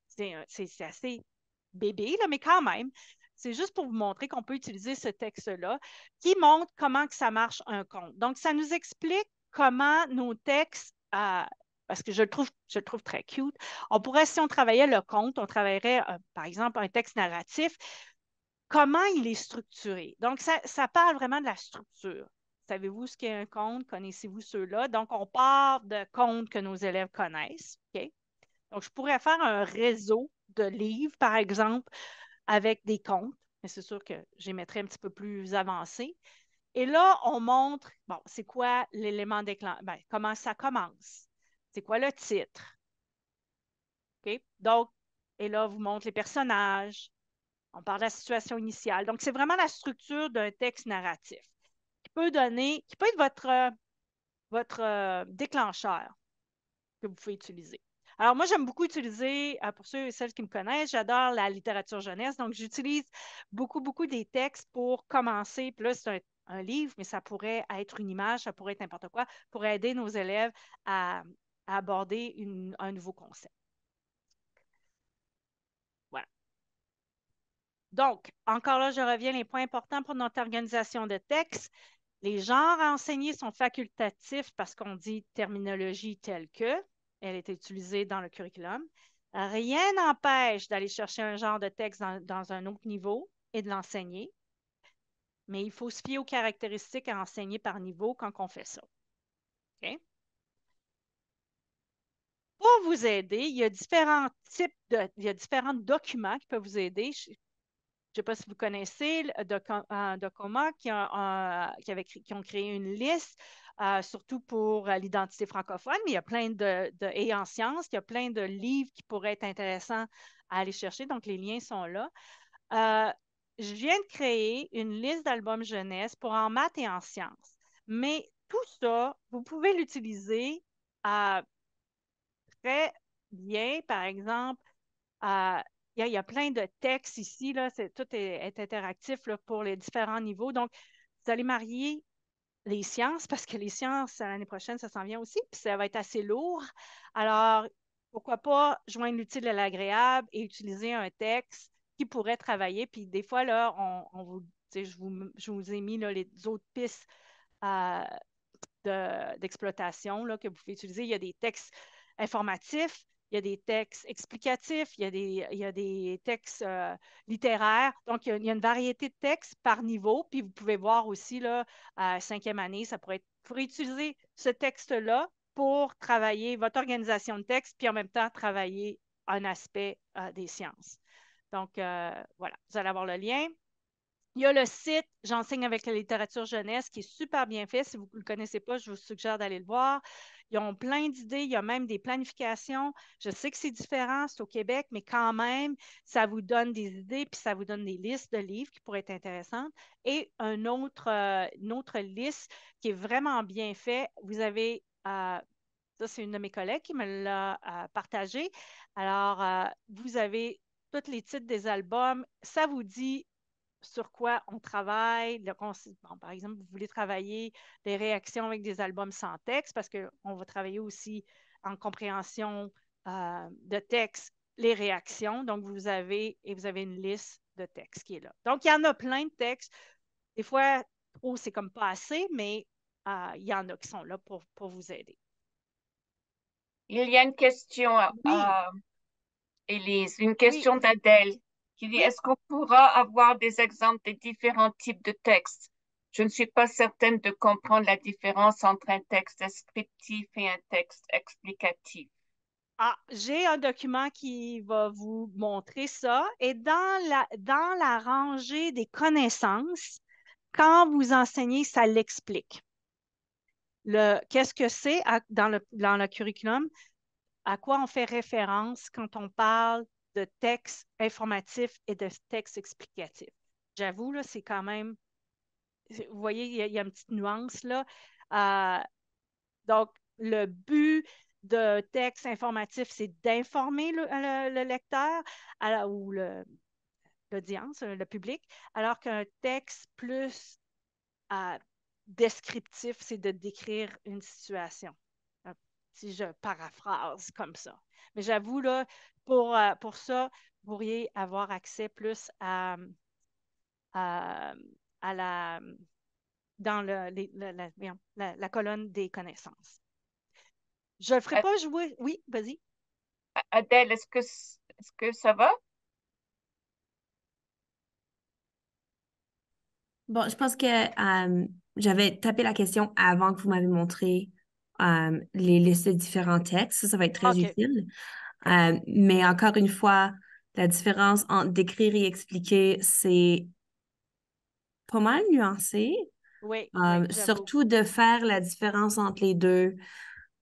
c'est assez bébé, là, mais quand même, c'est juste pour vous montrer qu'on peut utiliser ce texte-là qui montre comment que ça marche un compte. Donc, ça nous explique comment nos textes, parce que je le trouve très cute, on pourrait, si on travaillait le compte, on travaillerait, par exemple, un texte narratif, comment il est structuré. Donc, ça parle vraiment de la structure. Savez-vous ce qu'est un conte? Connaissez-vous ceux-là? Donc, on part de contes que nos élèves connaissent. OK? Donc, je pourrais faire un réseau de livres, par exemple, avec des contes, mais c'est sûr que j'y mettrais un petit peu plus avancé. Et là, on montre, bon, c'est quoi l'élément déclencheur? Ben, comment ça commence? C'est quoi le titre? OK? Donc, et là, on vous montre les personnages, on parle de la situation initiale. Donc, c'est vraiment la structure d'un texte narratif qui peut être votre déclencheur que vous pouvez utiliser. Alors, moi, j'aime beaucoup utiliser, pour ceux et celles qui me connaissent, j'adore la littérature jeunesse. Donc, j'utilise beaucoup, beaucoup des textes pour commencer. Puis là, c'est un livre, mais ça pourrait être une image, ça pourrait être n'importe quoi, pour aider nos élèves à aborder un nouveau concept. Voilà. Donc, encore là, je reviens les points importants pour notre organisation de texte. Les genres à enseigner sont facultatifs parce qu'on dit terminologie telle que, elle est utilisée dans le curriculum. Rien n'empêche d'aller chercher un genre de texte dans un autre niveau et de l'enseigner, mais il faut se fier aux caractéristiques à enseigner par niveau quand on fait ça. OK? Pour vous aider, il y a il y a différents documents qui peuvent vous aider. Je ne sais pas si vous connaissez Docoma qui ont créé une liste, surtout pour l'identité francophone, mais il y a plein et en sciences, il y a plein de livres qui pourraient être intéressants à aller chercher, donc les liens sont là. Je viens de créer une liste d'albums jeunesse pour en maths et en sciences, mais tout ça, vous pouvez l'utiliser très bien, par exemple. euh, il y a plein de textes ici, là, tout est interactif là, pour les différents niveaux. Donc, vous allez marier les sciences, parce que les sciences, l'année prochaine, ça s'en vient aussi, puis ça va être assez lourd. Alors, pourquoi pas joindre l'utile à l'agréable et utiliser un texte qui pourrait travailler. Puis des fois, là, je vous ai mis là, les autres pistes euh, d'exploitation que vous pouvez utiliser. Il y a des textes informatifs, il y a des textes explicatifs, il y a des textes littéraires. Donc, il y a une variété de textes par niveau. Puis, vous pouvez voir aussi, là, à 5e année, vous pourrez utiliser ce texte-là pour travailler votre organisation de texte, puis en même temps, travailler un aspect des sciences. Donc, voilà, vous allez avoir le lien. Il y a le site J'enseigne avec la littérature jeunesse qui est super bien fait. Si vous ne le connaissez pas, je vous suggère d'aller le voir. Ils ont plein d'idées, il y a même des planifications. Je sais que c'est différent, c'est au Québec, mais quand même, ça vous donne des idées, puis ça vous donne des listes de livres qui pourraient être intéressantes. Et une autre liste qui est vraiment bien faite. Vous avez, ça c'est une de mes collègues qui me l'a partagé. Alors, vous avez tous les titres des albums. Ça vous dit sur quoi on travaille. Bon, par exemple, vous voulez travailler des réactions avec des albums sans texte parce qu'on va travailler aussi en compréhension de texte, les réactions. Donc, vous avez une liste de textes qui est là. Donc, il y en a plein de textes. Des fois, trop, c'est comme pas assez, mais il y en a qui sont là pour vous aider.
Il y a une question,
Oui,
Élise, une
oui,
question d'Adèle qui dit,
oui.
est-ce qu'on pourra avoir des exemples des différents types de textes? Je ne suis pas certaine de comprendre la différence entre un texte descriptif et un texte explicatif.
J'ai un document qui va vous montrer ça. Et dans la rangée des connaissances, quand vous enseignez, ça l'explique. Qu'est-ce que c'est dans le curriculum? À quoi on fait référence quand on parle de texte informatif et de texte explicatif? J'avoue, là, c'est quand même, vous voyez, il y a une petite nuance là. Euh, donc, le but de texte informatif, c'est d'informer le lecteur ou l'audience, le public, alors qu'un texte plus euh, descriptif, c'est de décrire une situation. Euh, Si je paraphrase comme ça. Mais j'avoue, là, pour ça, vous pourriez avoir accès plus à, à la, dans voyons, la colonne des connaissances. Je ne le ferai pas jouer. Oui, vas-y.
Adèle, est-ce que ça va?
Bon, je pense que j'avais tapé la question avant que vous m'avez montré les listes de différents textes. Ça va être très
OK.
utile. Mais encore une fois, la différence entre décrire et expliquer, c'est pas mal nuancé.
Oui, oui, j'avoue.
Surtout de faire la différence entre les deux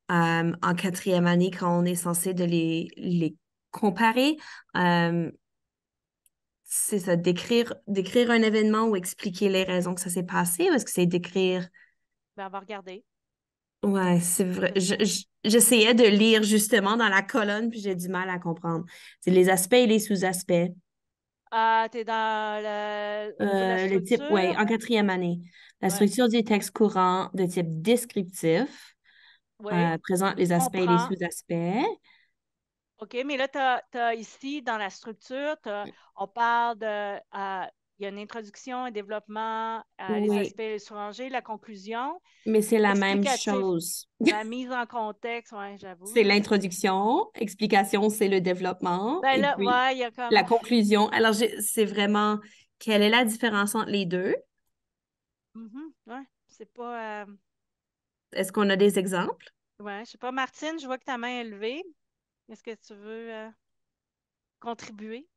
en quatrième année quand on est censé de les comparer. Euh, c'est ça, décrire un événement ou expliquer les raisons que ça s'est passé, ou est-ce que c'est décrire...
Ben, on va regarder.
Ouais, c'est vrai.
C'est ça.
J'essayais de lire justement dans la colonne, puis j'ai du mal à comprendre. C'est les aspects et les sous-aspects.
Tu es au niveau de la
Le type, ouais,
structure?
en quatrième année. La
Oui,
structure du texte courant de type descriptif
oui,
présente les aspects et les
comprends.
sous-aspects.
OK, mais là, tu as ici, dans la structure, on parle il y a une introduction, un développement, les
Oui,
aspects surrangés, la conclusion,
mais c'est la même
explicatif,
chose.
la mise en contexte, oui, j'avoue,
C'est
là.
l'introduction, explication, c'est le développement,
Ben
et
là,
puis
ouais, il y a
la
comme,
conclusion. Alors, c'est vraiment quelle est la différence entre les deux?
ouais, c'est pas,
Est-ce qu'on a des exemples?
ouais, je sais pas, Martine, je vois que ta main est levée. Est-ce que tu veux contribuer?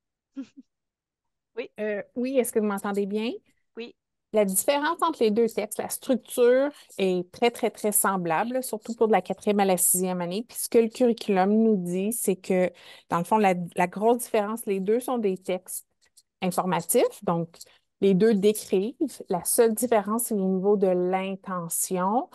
Oui,
Oui, est-ce que vous m'entendez bien?
oui,
La différence entre les deux textes, la structure est très, très, très semblable, surtout pour de la quatrième à la sixième année. Puis ce que le curriculum nous dit, c'est que, dans le fond, la grosse différence, les deux sont des textes informatifs, donc les deux décrivent. La seule différence, c'est au niveau de l'intention,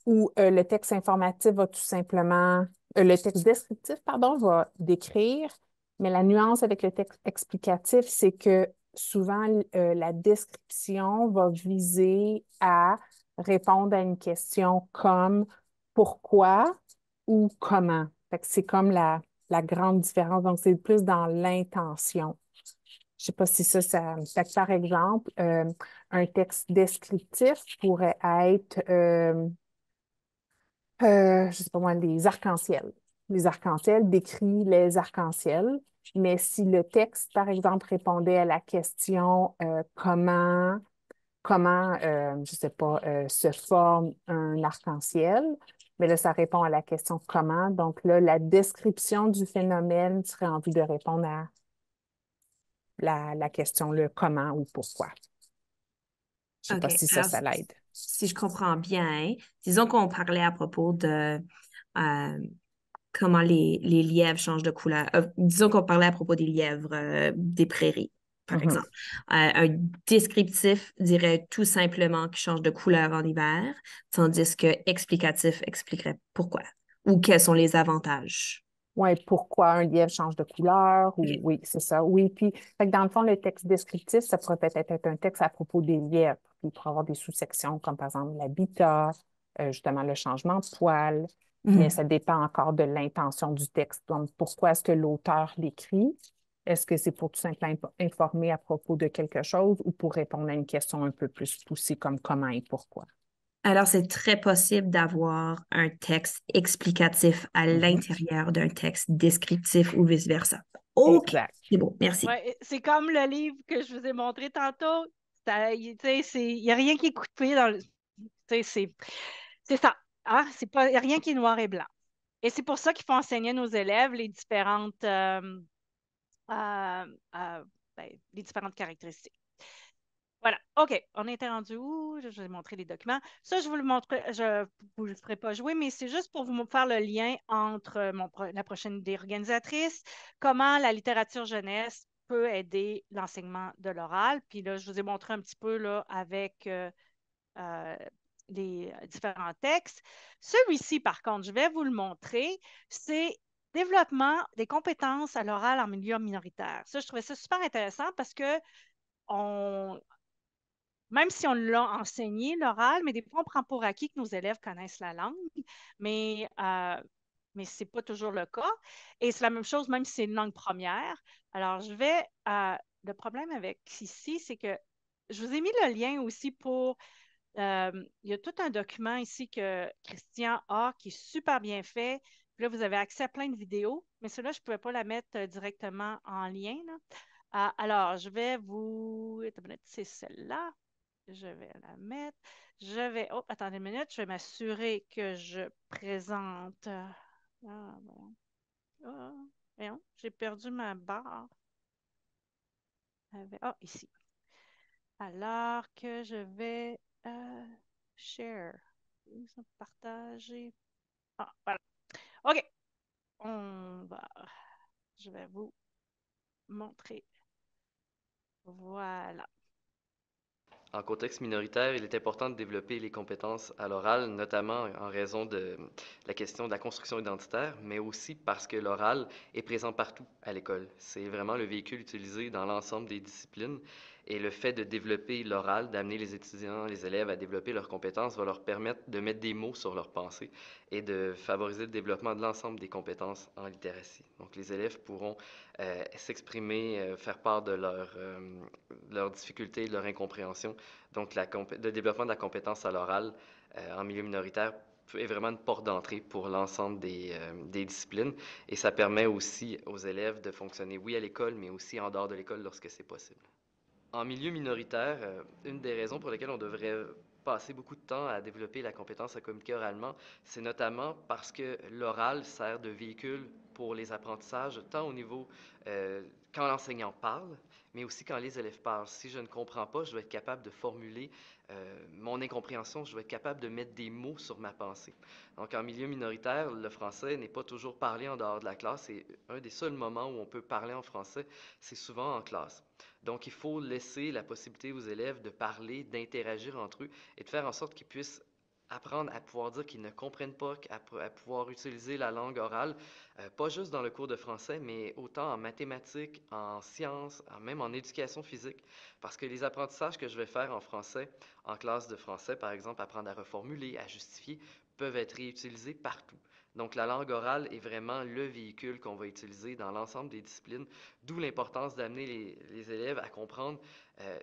où le texte informatif va tout simplement, le texte descriptif, pardon, va décrire, mais la nuance avec le texte explicatif, c'est que souvent, la description va viser à répondre à une question comme pourquoi ou comment. Fait que c'est comme la grande différence. Donc, c'est plus dans l'intention. Je ne sais pas si ça fait que, par exemple, un texte descriptif pourrait être je sais pas moi, les arcs-en-ciel. Les arcs-en-ciel décrit les arcs-en-ciel, mais si le texte, par exemple, répondait à la question je sais pas, se forme un arc-en-ciel, mais là, ça répond à la question comment. Donc là, la description du phénomène serait en vue de répondre à la question le comment ou pourquoi. Je sais
OK.
pas si
Alors,
ça l'aide.
si je comprends bien, disons qu'on parlait à propos de euh, comment les lièvres changent de couleur. Disons qu'on parlait à propos des lièvres des prairies, par
Mhm.
exemple. Un descriptif dirait tout simplement qu'ils changent de couleur en hiver, tandis que explicatif expliquerait pourquoi ou quels sont les avantages.
Oui, pourquoi un lièvre change de couleur ou
OK.
oui, c'est ça. Oui, puis fait que dans le fond, le texte descriptif, ça pourrait peut-être être un texte à propos des lièvres. Puis il pourrait avoir des sous-sections comme par exemple l'habitat, justement le changement de poil, mais
Mhm.
ça dépend encore de l'intention du texte. Donc, pourquoi est-ce que l'auteur l'écrit? Est-ce que c'est pour tout simplement informer à propos de quelque chose ou pour répondre à une question un peu plus poussée comme comment et pourquoi?
Alors, c'est très possible d'avoir un texte explicatif à
Mhm.
l'intérieur d'un texte descriptif ou vice-versa. OK,
Exact.
c'est bon, merci.
ouais, c'est comme le livre que je vous ai montré tantôt. Tu sais, il n'y a rien qui est coupé dans le. Tu sais, c'est ça. Hein? Il n'y a rien qui est noir et blanc. Et c'est pour ça qu'il faut enseigner à nos élèves euh, les différentes caractéristiques. Voilà. OK. On était rendu où? Je vais montrer les documents. Ça, je vous le montre. Je ne vous le ferai pas jouer, mais c'est juste pour vous faire le lien entre la prochaine idée organisatrice, comment la littérature jeunesse peut aider l'enseignement de l'oral. Puis là, je vous ai montré un petit peu là, avec euh, les différents textes. Celui-ci, par contre, je vais vous le montrer. C'est développement des compétences à l'oral en milieu minoritaire. Ça, je trouvais ça super intéressant parce que on, même si on l'a enseigné, l'oral, mais des fois, on prend pour acquis que nos élèves connaissent la langue, mais, euh, mais ce n'est pas toujours le cas. Et c'est la même chose, même si c'est une langue première. Alors, le problème avec ici, c'est que je vous ai mis le lien aussi pour. Il y a tout un document ici que Christian a qui est super bien fait. Puis là, vous avez accès à plein de vidéos, mais celle-là, je ne pouvais pas la mettre directement en lien, là. Alors, je vais vous. Attends une minute, c'est celle-là. Je vais la mettre. Oh, attendez une minute, je vais m'assurer que je présente. Bon. Ah, voyons, j'ai perdu ma barre. Ici. Alors que je vais share. Partager. Ah, voilà. OK. On va. Je vais vous montrer. Voilà.
En contexte minoritaire, il est important de développer les compétences à l'oral, notamment en raison de la question de la construction identitaire, mais aussi parce que l'oral est présent partout à l'école. C'est vraiment le véhicule utilisé dans l'ensemble des disciplines et le fait de développer l'oral, d'amener les étudiants, les élèves à développer leurs compétences va leur permettre de mettre des mots sur leurs pensées et de favoriser le développement de l'ensemble des compétences en littératie. Donc les élèves pourront s'exprimer, faire part de leurs difficultés, de leur incompréhension. Donc, le développement de la compétence à l'oral en milieu minoritaire est vraiment une porte d'entrée pour l'ensemble des disciplines. Et ça permet aussi aux élèves de fonctionner, oui, à l'école, mais aussi en dehors de l'école lorsque c'est possible. En milieu minoritaire, une des raisons pour lesquelles on devrait passer beaucoup de temps à développer la compétence à communiquer oralement, c'est notamment parce que l'oral sert de véhicule pour les apprentissages, tant au niveau quand l'enseignant parle, mais aussi quand les élèves parlent. Si je ne comprends pas, je dois être capable de formuler mon incompréhension, je dois être capable de mettre des mots sur ma pensée. Donc, en milieu minoritaire, le français n'est pas toujours parlé en dehors de la classe et un des seuls moments où on peut parler en français, c'est souvent en classe. Donc, il faut laisser la possibilité aux élèves de parler, d'interagir entre eux et de faire en sorte qu'ils puissent apprendre à pouvoir dire qu'ils ne comprennent pas, à pouvoir utiliser la langue orale, pas juste dans le cours de français, mais autant en mathématiques, en sciences, même en éducation physique. Parce que les apprentissages que je vais faire en français, en classe de français, par exemple, apprendre à reformuler, à justifier, peuvent être réutilisés partout. Donc, la langue orale est vraiment le véhicule qu'on va utiliser dans l'ensemble des disciplines, d'où l'importance d'amener les élèves à comprendre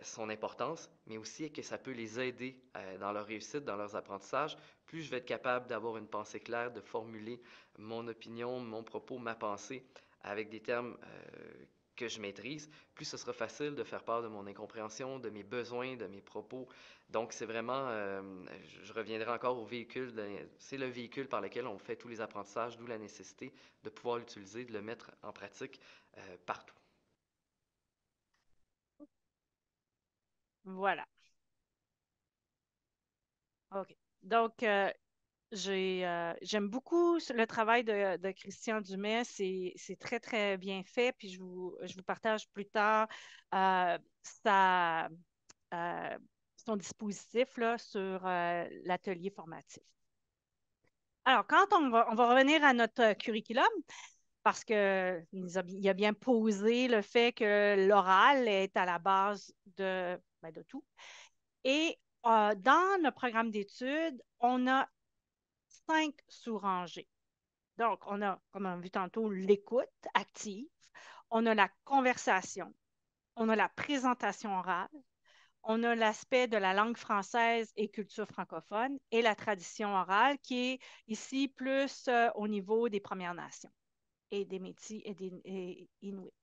son importance, mais aussi que ça peut les aider dans leur réussite, dans leurs apprentissages. Plus je vais être capable d'avoir une pensée claire, de formuler mon opinion, mon propos, ma pensée avec des termes que je maîtrise, plus ce sera facile de faire part de mon incompréhension, de mes besoins, de mes propos. Donc, c'est vraiment, je reviendrai encore au véhicule, c'est le véhicule par lequel on fait tous les apprentissages, d'où la nécessité de pouvoir l'utiliser, de le mettre en pratique partout.
Voilà. OK. Donc, j'aime beaucoup le travail de Christian Dumais. C'est très, très bien fait. Puis je vous partage plus tard euh, sa, euh, son dispositif là, sur l'atelier formatif. Alors, quand on va revenir à notre curriculum, parce qu'il a bien posé le fait que l'oral est à la base de tout. Et dans le programme d'études, on a 5 sous-rangées. Donc, on a, comme on a vu tantôt, l'écoute active, on a la conversation, on a la présentation orale, on a l'aspect de la langue française et culture francophone et la tradition orale qui est ici plus au niveau des Premières Nations et des Métis et des Inuits.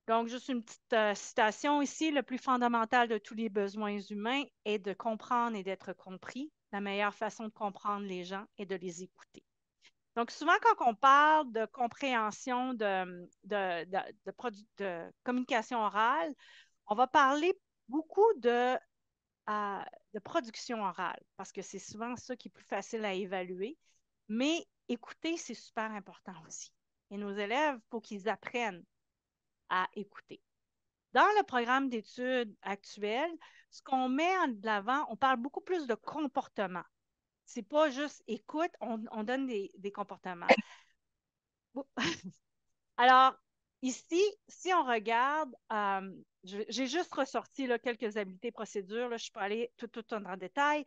Donc, juste une petite citation ici. Le plus fondamental de tous les besoins humains est de comprendre et d'être compris. La meilleure façon de comprendre les gens est de les écouter. Donc, souvent, quand on parle de compréhension de communication orale, on va parler beaucoup de production orale, parce que c'est souvent ça qui est plus facile à évaluer. Mais écouter, c'est super important aussi. Et nos élèves, il faut qu'ils apprennent à écouter. Dans le programme d'études actuel, ce qu'on met en avant, on parle beaucoup plus de comportement. C'est pas juste écoute, on donne des comportements. Alors, ici, si on regarde, j'ai juste ressorti là, quelques habiletés procédures. Là, je ne suis pas allée tout en détail.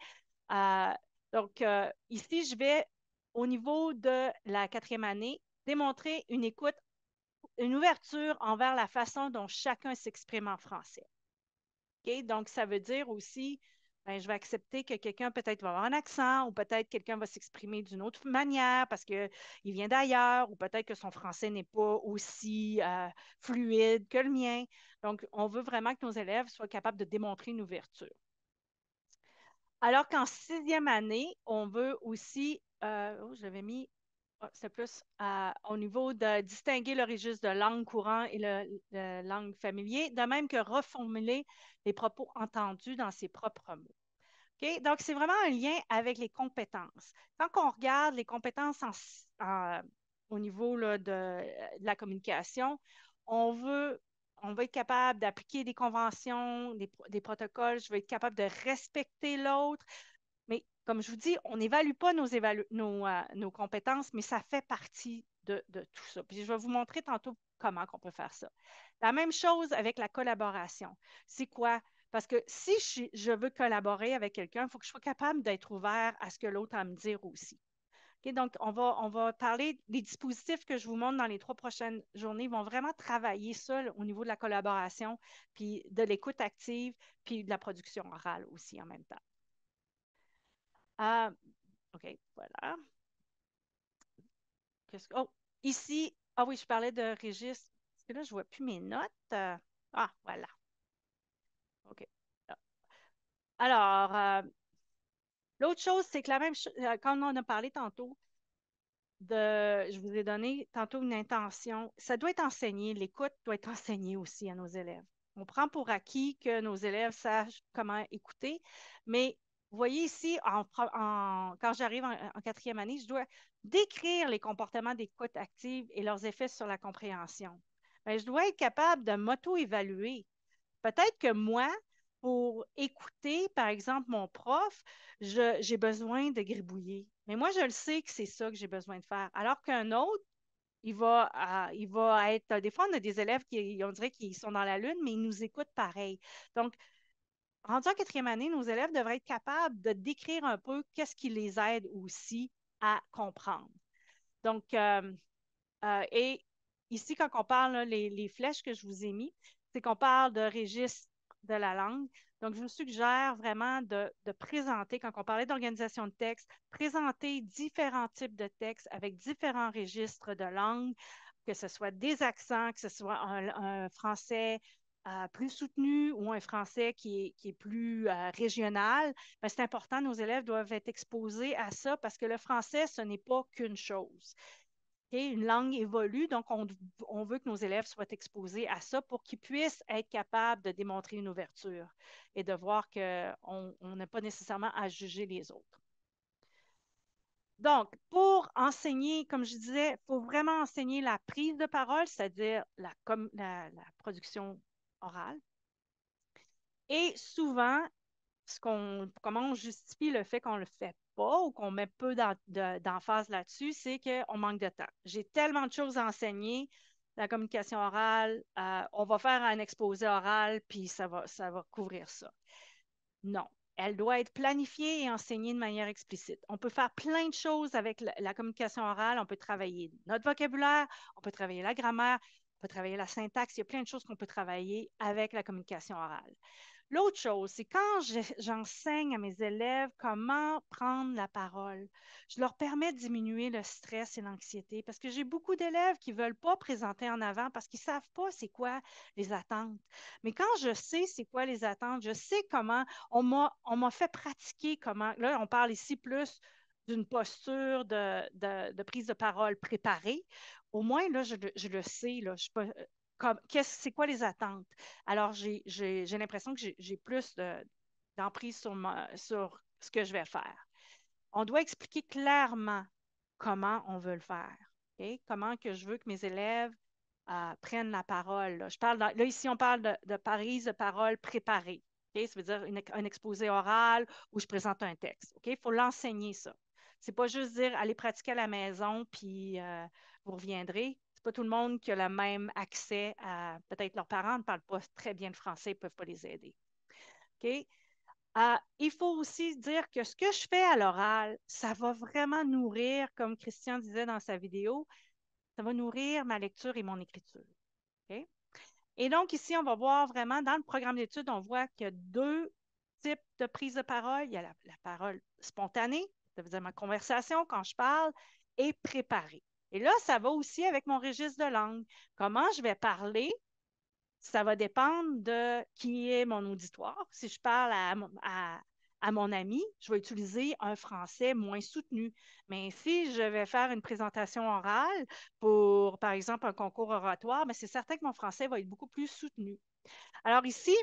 Euh, donc, ici, je vais, au niveau de la 4e année, démontrer une écoute, une ouverture envers la façon dont chacun s'exprime en français. OK? Donc, ça veut dire aussi, ben, je vais accepter que quelqu'un peut-être va avoir un accent ou peut-être quelqu'un va s'exprimer d'une autre manière parce qu'il vient d'ailleurs ou peut-être que son français n'est pas aussi fluide que le mien. Donc, on veut vraiment que nos élèves soient capables de démontrer une ouverture. Alors qu'en 6e année, on veut aussi, j'avais mis, c'est plus au niveau de distinguer le registre de langue courant et le langue familier, de même que reformuler les propos entendus dans ses propres mots. OK? Donc, c'est vraiment un lien avec les compétences. Quand on regarde les compétences au niveau là, de la communication, on veut, on va être capable d'appliquer des conventions, des protocoles, je veux être capable de respecter l'autre, mais comme je vous dis, on n'évalue pas nos compétences, mais ça fait partie de tout ça. Puis je vais vous montrer tantôt comment on peut faire ça. La même chose avec la collaboration. C'est quoi? Parce que si je veux collaborer avec quelqu'un, il faut que je sois capable d'être ouvert à ce que l'autre a à me dire aussi. OK? Donc, on va parler des dispositifs que je vous montre dans les 3 prochaines journées. Ils vont vraiment travailler ça là, au niveau de la collaboration, puis de l'écoute active, puis de la production orale aussi en même temps. OK, voilà. Oh, ici, ah oui, je parlais de registre. Parce que là, je ne vois plus mes notes. Voilà. OK. Alors, l'autre chose, c'est que la même chose, quand on en a parlé tantôt, je vous ai donné tantôt une intention. Ça doit être enseigné. L'écoute doit être enseignée aussi à nos élèves. On prend pour acquis que nos élèves sachent comment écouter, mais vous voyez ici, quand j'arrive en 4e année, je dois décrire les comportements d'écoute active et leurs effets sur la compréhension. Bien, je dois être capable de m'auto-évaluer. Peut-être que moi, pour écouter, par exemple, mon prof, j'ai besoin de gribouiller. Mais moi, je le sais que c'est ça que j'ai besoin de faire. Alors qu'un autre, il va être. Des fois, on a des élèves qui, on dirait qu'ils sont dans la lune, mais ils nous écoutent pareil. Donc, rendu en 4e année, nos élèves devraient être capables de décrire un peu qu'est-ce qui les aide aussi à comprendre. Donc, et ici, quand on parle, là, les flèches que je vous ai mis, c'est qu'on parle de registre de la langue. Donc, je vous suggère vraiment de présenter, quand on parlait d'organisation de texte, présenter différents types de textes avec différents registres de langue, que ce soit des accents, que ce soit un français plus soutenu ou un français qui est plus régional. Ben, c'est important, nos élèves doivent être exposés à ça parce que le français, ce n'est pas qu'une chose. Okay? Une langue évolue, donc on veut que nos élèves soient exposés à ça pour qu'ils puissent être capables de démontrer une ouverture et de voir qu'on n'a pas nécessairement à juger les autres. Donc, pour enseigner, comme je disais, il faut vraiment enseigner la prise de parole, c'est-à-dire la production orale. Et souvent, comment on justifie le fait qu'on ne le fait pas ou qu'on met peu d'emphase là-dessus, c'est qu'on manque de temps. J'ai tellement de choses à enseigner, la communication orale, on va faire un exposé oral, puis ça va couvrir ça. Non. Elle doit être planifiée et enseignée de manière explicite. On peut faire plein de choses avec la communication orale. On peut travailler notre vocabulaire, on peut travailler la grammaire, on peut travailler la syntaxe. Il y a plein de choses qu'on peut travailler avec la communication orale. L'autre chose, c'est quand j'enseigne à mes élèves comment prendre la parole, je leur permets de diminuer le stress et l'anxiété parce que j'ai beaucoup d'élèves qui ne veulent pas présenter en avant parce qu'ils ne savent pas c'est quoi les attentes. Mais quand je sais c'est quoi les attentes, je sais comment on m'a fait pratiquer comment. Là, on parle ici plus d'une posture de prise de parole préparée. Au moins, là, je le sais. Là, je suis pas, c'est quoi les attentes? Alors, j'ai l'impression que j'ai plus d'emprise sur ce que je vais faire. On doit expliquer clairement comment on veut le faire. OK? Comment que je veux que mes élèves prennent la parole. Là. Là, ici, on parle de prise de parole préparée. OK? Ça veut dire un exposé oral où je présente un texte. OK? Il faut l'enseigner, ça. C'est pas juste dire allez pratiquer à la maison, puis vous reviendrez. C'est pas tout le monde qui a le même accès à. Peut-être leurs parents ne parlent pas très bien le français, ils ne peuvent pas les aider. OK? Il faut aussi dire que ce que je fais à l'oral, ça va vraiment nourrir, comme Christian disait dans sa vidéo, ça va nourrir ma lecture et mon écriture. OK? Et donc, ici, on va voir vraiment, dans le programme d'études, on voit qu'il y a deux types de prise de parole. Il y a la parole spontanée, ça veut dire ma conversation quand je parle, et préparée. Et là, ça va aussi avec mon registre de langue. Comment je vais parler, ça va dépendre de qui est mon auditoire. Si je parle à mon ami, je vais utiliser un français moins soutenu. Mais si je vais faire une présentation orale pour, par exemple, un concours oratoire, c'est certain que mon français va être beaucoup plus soutenu. Alors ici,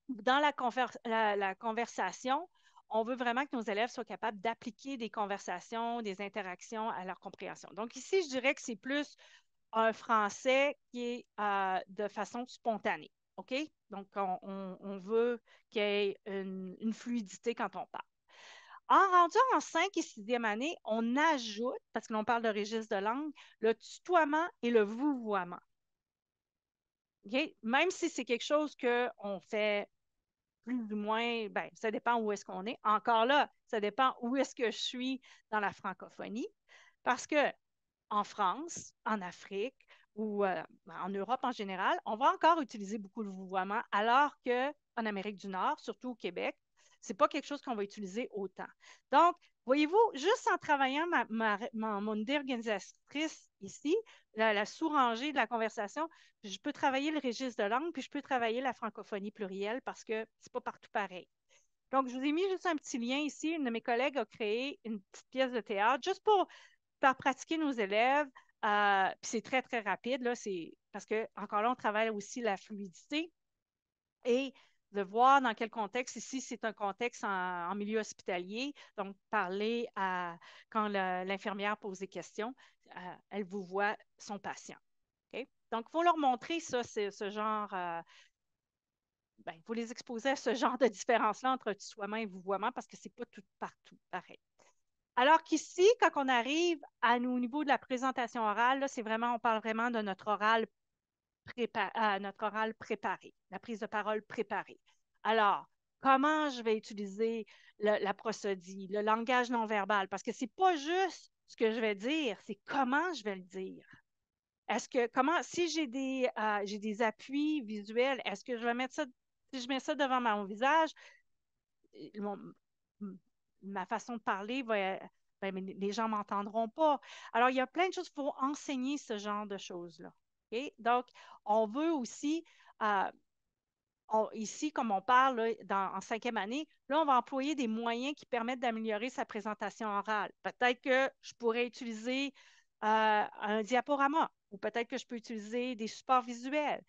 dans la conversation, on veut vraiment que nos élèves soient capables d'appliquer des conversations, des interactions à leur compréhension. Donc ici, je dirais que c'est plus un français qui est de façon spontanée. OK? Donc, on veut qu'il y ait une fluidité quand on parle. En rendu en 5 et 6e année, on ajoute, parce que l'on parle de registre de langue, le tutoiement et le vouvoiement. OK? Même si c'est quelque chose qu'on fait plus ou moins, ben, ça dépend où est-ce qu'on est. Encore là, ça dépend où est-ce que je suis dans la francophonie. Parce que en France, en Afrique ou en Europe en général, on va encore utiliser beaucoup le vouvoiement, alors qu'en Amérique du Nord, surtout au Québec, ce n'est pas quelque chose qu'on va utiliser autant. Donc, voyez-vous, juste en travaillant mon idée organisatrice ici, la sous-rangée de la conversation, je peux travailler le registre de langue, puis je peux travailler la francophonie plurielle parce que ce n'est pas partout pareil. Donc, je vous ai mis juste un petit lien ici. Une de mes collègues a créé une petite pièce de théâtre juste pour faire pratiquer nos élèves. Puis c'est très, très rapide, là, parce que, encore là, on travaille aussi la fluidité et de voir dans quel contexte. Ici, c'est un contexte en milieu hospitalier, donc parler quand l'infirmière pose des questions, elle vous voit son patient. Okay? Donc, il faut leur montrer ça, ce genre. Il faut les exposer à ce genre de différence-là entre tutoiement et vouvoiement parce que ce n'est pas tout partout pareil. Alors qu'ici, quand on arrive au niveau de la présentation orale, là, on parle vraiment de notre oral préparé, la prise de parole préparée. Alors, comment je vais utiliser la prosodie, le langage non verbal? Parce que ce n'est pas juste ce que je vais dire, c'est comment je vais le dire. Si j'ai des appuis visuels, est-ce que je vais mettre ça, si je mets ça devant mon visage, ma façon de parler les gens ne m'entendront pas. Alors, il y a plein de choses, il faut enseigner ce genre de choses-là. Okay? Donc, on veut aussi, ici, comme on parle en 5e année, là, on va employer des moyens qui permettent d'améliorer sa présentation orale. Peut-être que je pourrais utiliser un diaporama ou peut-être que je peux utiliser des supports visuels.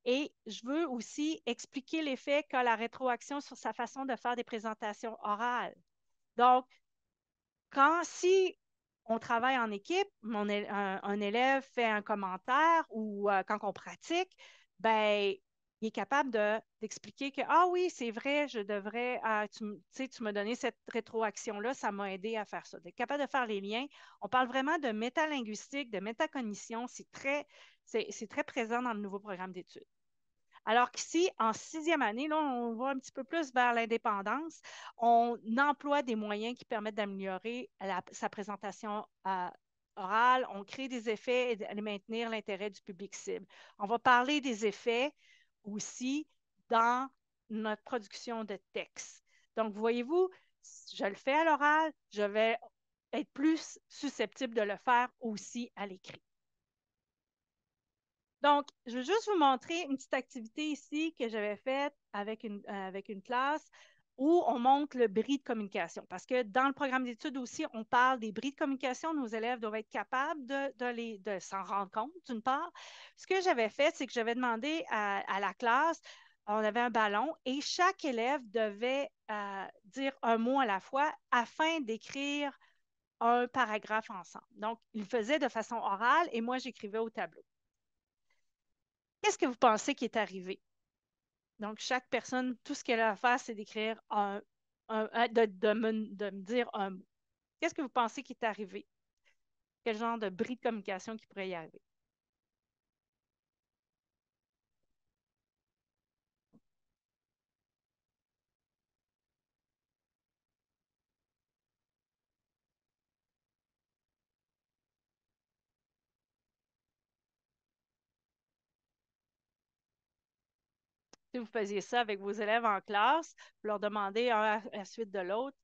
Et je veux aussi expliquer l'effet qu'a la rétroaction sur sa façon de faire des présentations orales. Donc, si on travaille en équipe, un élève fait un commentaire ou quand on pratique, ben, il est capable d'expliquer que, ah oui, c'est vrai, je devrais, tu m'as donné cette rétroaction-là, ça m'a aidé à faire ça. D'être capable de faire les liens. On parle vraiment de métalinguistique, de métacognition. C'est très présent dans le nouveau programme d'études. Alors qu'ici, en 6e année, là, on va un petit peu plus vers l'indépendance. On emploie des moyens qui permettent d'améliorer sa présentation orale. On crée des effets et de maintenir l'intérêt du public cible. On va parler des effets aussi dans notre production de texte. Donc, voyez-vous, je le fais à l'oral, je vais être plus susceptible de le faire aussi à l'écrit. Donc, je veux juste vous montrer une petite activité ici que j'avais faite avec une classe. où on montre le bris de communication. Parce que dans le programme d'études aussi, on parle des bris de communication. Nos élèves doivent être capables de s'en rendre compte, d'une part. Ce que j'avais fait, c'est que j'avais demandé à la classe, on avait un ballon et chaque élève devait dire un mot à la fois afin d'écrire un paragraphe ensemble. Donc, il le faisait de façon orale et moi, j'écrivais au tableau. Qu'est-ce que vous pensez qui est arrivé? Donc, chaque personne, tout ce qu'elle a à faire, c'est d'écrire de me dire un mot. Qu'est-ce que vous pensez qui est arrivé? Quel genre de bris de communication qui pourrait y arriver? Si vous faisiez ça avec vos élèves en classe, vous leur demandez un à la suite de l'autre,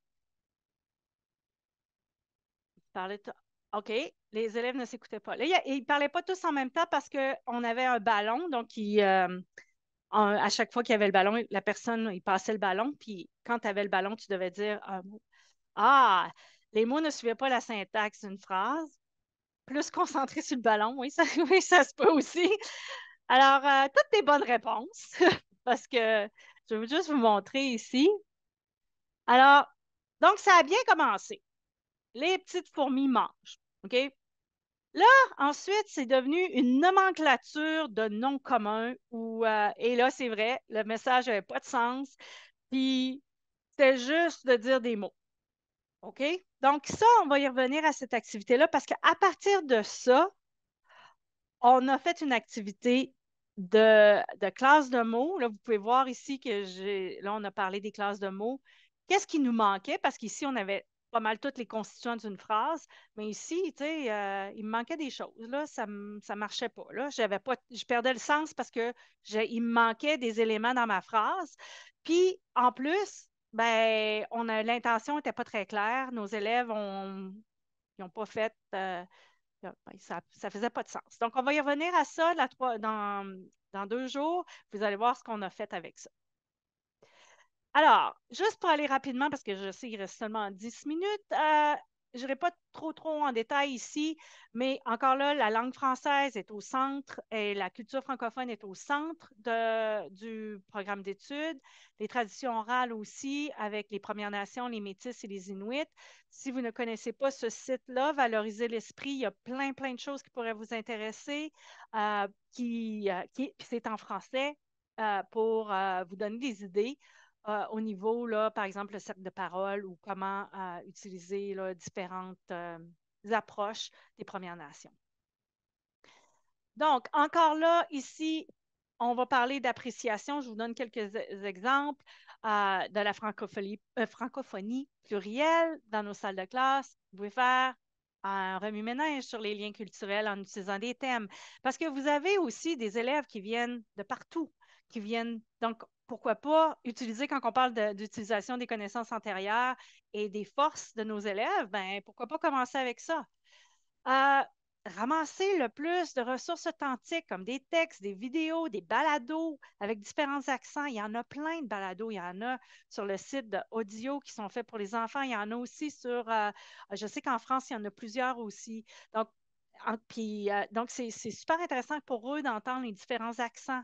OK, les élèves ne s'écoutaient pas. Là, ils ne parlaient pas tous en même temps parce qu'on avait un ballon, donc à chaque fois qu'il y avait le ballon, la personne, il passait le ballon, puis quand tu avais le ballon, tu devais dire un mot. Ah, les mots ne suivaient pas la syntaxe d'une phrase. Plus concentré sur le ballon, oui, ça, oui, ça se peut aussi. Alors, toutes des bonnes réponses, parce que je veux juste vous montrer ici. Alors, donc, ça a bien commencé. Les petites fourmis mangent, OK? Là, ensuite, c'est devenu une nomenclature de noms communs et là, c'est vrai, le message n'avait pas de sens, puis c'était juste de dire des mots, OK? Donc, ça, on va y revenir à cette activité-là parce qu'à partir de ça, on a fait une activité de classe de mots. Là, vous pouvez voir ici là, on a parlé des classes de mots. Qu'est-ce qui nous manquait? Parce qu'ici, on avait pas mal toutes les constituants d'une phrase, mais ici, tu sais, il me manquait des choses. Là, ça ne marchait pas. Là, je perdais le sens parce que il me manquait des éléments dans ma phrase. Puis, en plus, ben, l'intention n'était pas très claire. Nos élèves ils n'ont pas fait. Ben, ça ne faisait pas de sens. Donc, on va y revenir à ça dans 2 jours. Vous allez voir ce qu'on a fait avec ça. Alors, juste pour aller rapidement, parce que je sais qu'il reste seulement 10 minutes, je n'irai pas trop en détail ici, mais encore là, la langue française est au centre et la culture francophone est au centre du programme d'études. Les traditions orales aussi, avec les Premières Nations, les Métis et les Inuits. Si vous ne connaissez pas ce site-là, Valoriser l'esprit, il y a plein de choses qui pourraient vous intéresser, puis c'est en français pour vous donner des idées au niveau, là, par exemple, le cercle de parole ou comment utiliser là, différentes approches des Premières Nations. Donc, encore là, ici, on va parler d'appréciation. Je vous donne quelques exemples de la francophonie plurielle dans nos salles de classe. Vous pouvez faire un remue-ménage sur les liens culturels en utilisant des thèmes. Parce que vous avez aussi des élèves qui viennent de partout, qui viennent, donc, pourquoi pas utiliser, quand on parle d'utilisation des connaissances antérieures et des forces de nos élèves, ben, pourquoi pas commencer avec ça? Ramasser le plus de ressources authentiques comme des textes, des vidéos, des balados avec différents accents. Il y en a plein de balados. Il y en a sur le site d'audio qui sont faits pour les enfants. Il y en a aussi je sais qu'en France, il y en a plusieurs aussi. Donc, donc c'est super intéressant pour eux d'entendre les différents accents.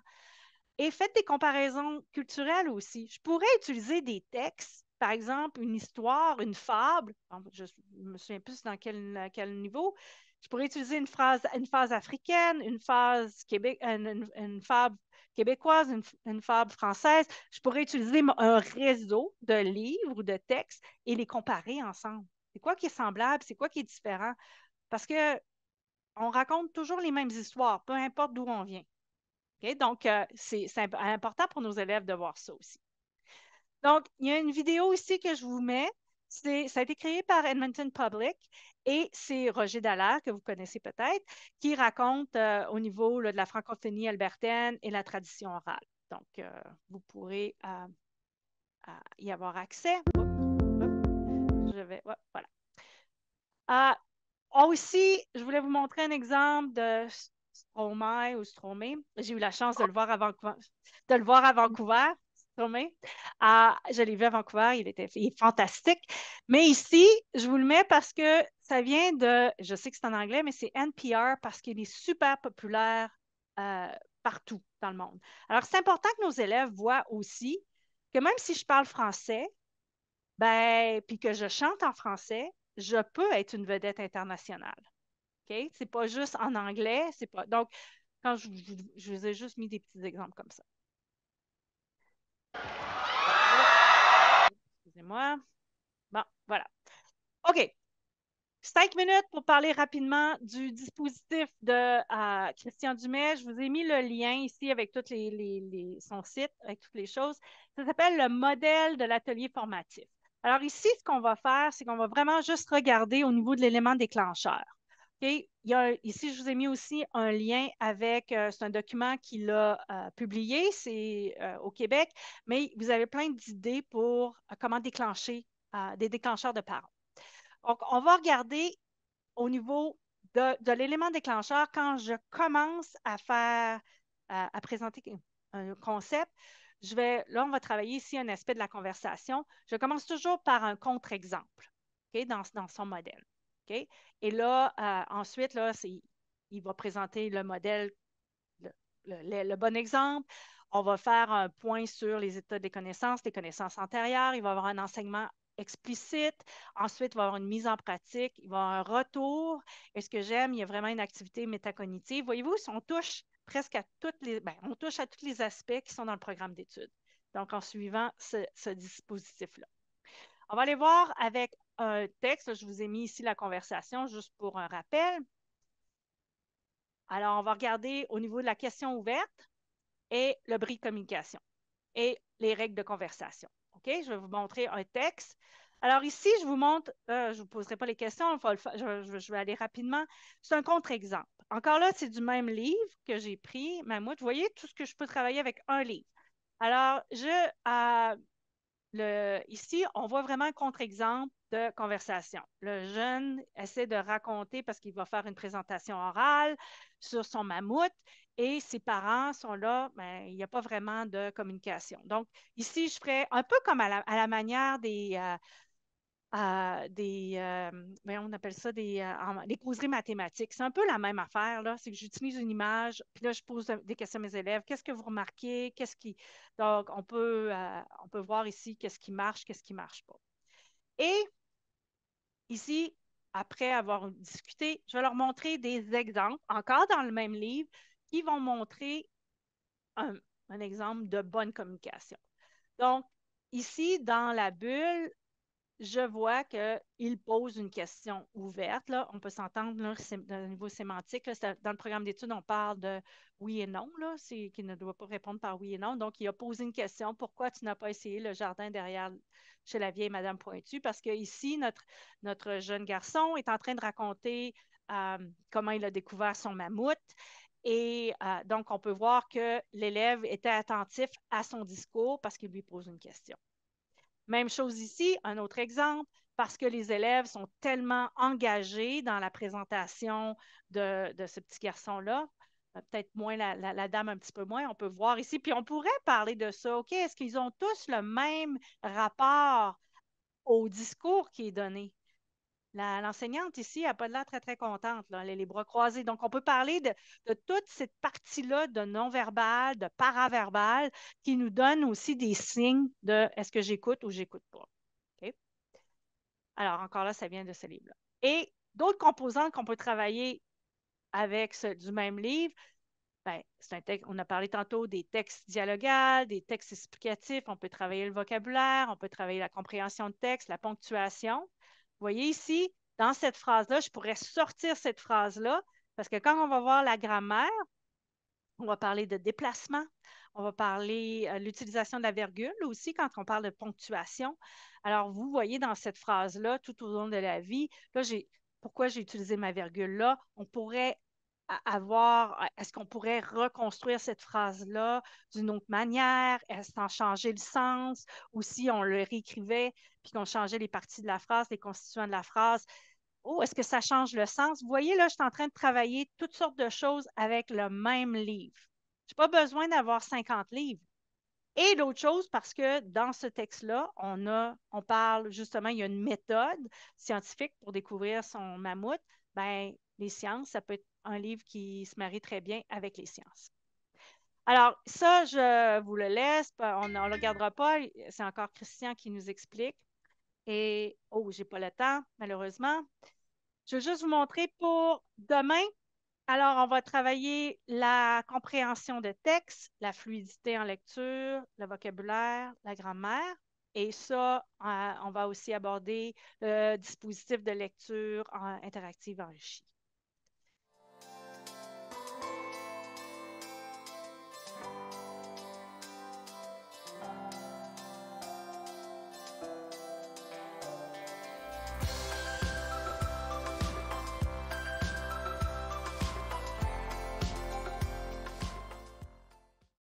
Et faites des comparaisons culturelles aussi. Je pourrais utiliser des textes, par exemple, une histoire, une fable. Je me souviens plus dans quel niveau. Je pourrais utiliser une phase africaine, une fable québécoise, une fable française. Je pourrais utiliser un réseau de livres ou de textes et les comparer ensemble. C'est quoi qui est semblable? C'est quoi qui est différent? Parce que on raconte toujours les mêmes histoires, peu importe d'où on vient. Okay? Donc, c'est important pour nos élèves de voir ça aussi. Donc, il y a une vidéo ici que je vous mets. Ça a été créé par Edmonton Public et c'est Roger Dallaire, que vous connaissez peut-être, qui raconte au niveau là, de la francophonie albertaine et la tradition orale. Donc, vous pourrez y avoir accès. Voilà. Aussi, je voulais vous montrer un exemple de Stromae ou Stromé. J'ai eu la chance de le voir à Vancouver. Stromae. Je l'ai vu à Vancouver, il est fantastique. Mais ici, je vous le mets parce que ça vient de, je sais que c'est en anglais, mais c'est NPR parce qu'il est super populaire partout dans le monde. Alors, c'est important que nos élèves voient aussi que même si je parle français, ben, puis que je chante en français, je peux être une vedette internationale. OK? C'est pas juste en anglais, c'est pas. Donc, quand je vous ai juste mis des petits exemples comme ça. Excusez-moi. Bon, voilà. OK. 5 minutes pour parler rapidement du dispositif de Christian Dumais. Je vous ai mis le lien ici avec toutes son site, avec toutes les choses. Ça s'appelle le modèle de l'atelier formatif. Alors ici, ce qu'on va faire, c'est qu'on va vraiment juste regarder au niveau de l'élément déclencheur. Okay? Ici, je vous ai mis aussi un lien avec, c'est un document qu'il a publié, c'est au Québec, mais vous avez plein d'idées pour comment déclencher des déclencheurs de parents. Donc, on va regarder au niveau de l'élément déclencheur quand je commence à faire, à présenter un concept. Là, on va travailler ici un aspect de la conversation. Je commence toujours par un contre-exemple, okay, dans son modèle. Okay? Et là, ensuite, là, il va présenter le modèle, le bon exemple. On va faire un point sur les états des connaissances, les connaissances antérieures. Il va y avoir un enseignement explicite. Ensuite, il va y avoir une mise en pratique. Il va y avoir un retour. Et ce que j'aime, il y a vraiment une activité métacognitive. Voyez-vous, on touche presque à on touche à tous les aspects qui sont dans le programme d'études. Donc, en suivant ce dispositif-là. On va aller voir avec un texte. Je vous ai mis ici la conversation juste pour un rappel. Alors, on va regarder au niveau de la question ouverte et le bris de communication et les règles de conversation. OK? Je vais vous montrer un texte. Alors ici, je vous montre, je ne vous poserai pas les questions, je vais aller rapidement. C'est un contre-exemple. Encore là, c'est du même livre que j'ai pris, Mammouth. Vous voyez tout ce que je peux travailler avec un livre. Alors, ici, on voit vraiment un contre-exemple de conversation. Le jeune essaie de raconter parce qu'il va faire une présentation orale sur son mammouth et ses parents sont là, mais il n'y a pas vraiment de communication. Donc, ici, je ferais un peu comme à la manière on appelle ça des causeries mathématiques. C'est un peu la même affaire, là. C'est que j'utilise une image, puis là, je pose des questions à mes élèves. Qu'est-ce que vous remarquez? Donc, on peut voir ici qu'est-ce qui marche, qu'est-ce qui ne marche pas. Et ici, après avoir discuté, je vais leur montrer des exemples, encore dans le même livre, qui vont montrer un exemple de bonne communication. Donc, ici, dans la bulle, je vois qu'il pose une question ouverte. Là. On peut s'entendre là, au niveau sémantique. Là, dans le programme d'études, on parle de oui et non, là, qu'il ne doit pas répondre par oui et non. Donc, il a posé une question. Pourquoi tu n'as pas essayé le jardin derrière chez la vieille Madame Pointu? Parce qu'ici, notre jeune garçon est en train de raconter comment il a découvert son mammouth. Et donc, on peut voir que l'élève était attentif à son discours parce qu'il lui pose une question. Même chose ici, un autre exemple, parce que les élèves sont tellement engagés dans la présentation de ce petit garçon-là, peut-être moins la dame un petit peu moins, on peut voir ici, puis on pourrait parler de ça. OK, est-ce qu'ils ont tous le même rapport au discours qui est donné? L'enseignante ici n'a pas l'air très, très contente. Là. Elle a les bras croisés. Donc, on peut parler de toute cette partie-là de non-verbal, de paraverbal, qui nous donne aussi des signes de est-ce que j'écoute ou j'écoute pas. Okay? Alors, encore là, ça vient de ce livre-là. Et d'autres composantes qu'on peut travailler avec du même livre, ben, on a parlé tantôt des textes dialogales, des textes explicatifs. On peut travailler le vocabulaire, on peut travailler la compréhension de texte, la ponctuation. Vous voyez ici, dans cette phrase-là, je pourrais sortir cette phrase-là parce que quand on va voir la grammaire, on va parler de déplacement, on va parler de l'utilisation de la virgule aussi quand on parle de ponctuation. Alors, vous voyez dans cette phrase-là, tout au long de la vie, là, pourquoi j'ai utilisé ma virgule là? On pourrait est-ce qu'on pourrait reconstruire cette phrase-là d'une autre manière? Est-ce qu'on changeait le sens? Ou si on le réécrivait puis qu'on changeait les parties de la phrase, les constituants de la phrase? Oh, est-ce que ça change le sens? Vous voyez, là, je suis en train de travailler toutes sortes de choses avec le même livre. Je n'ai pas besoin d'avoir 50 livres Et l'autre chose, parce que dans ce texte-là, on parle justement, il y a une méthode scientifique pour découvrir son mammouth. Ben, les sciences, ça peut être un livre qui se marie très bien avec les sciences. Alors, ça, je vous le laisse. On ne le regardera pas. C'est encore Christian qui nous explique. Et, oh, j'ai pas le temps, malheureusement. Je veux juste vous montrer pour demain. Alors, on va travailler la compréhension de texte, la fluidité en lecture, le vocabulaire, la grammaire. Et ça, on va aussi aborder le dispositif de lecture interactive enrichie.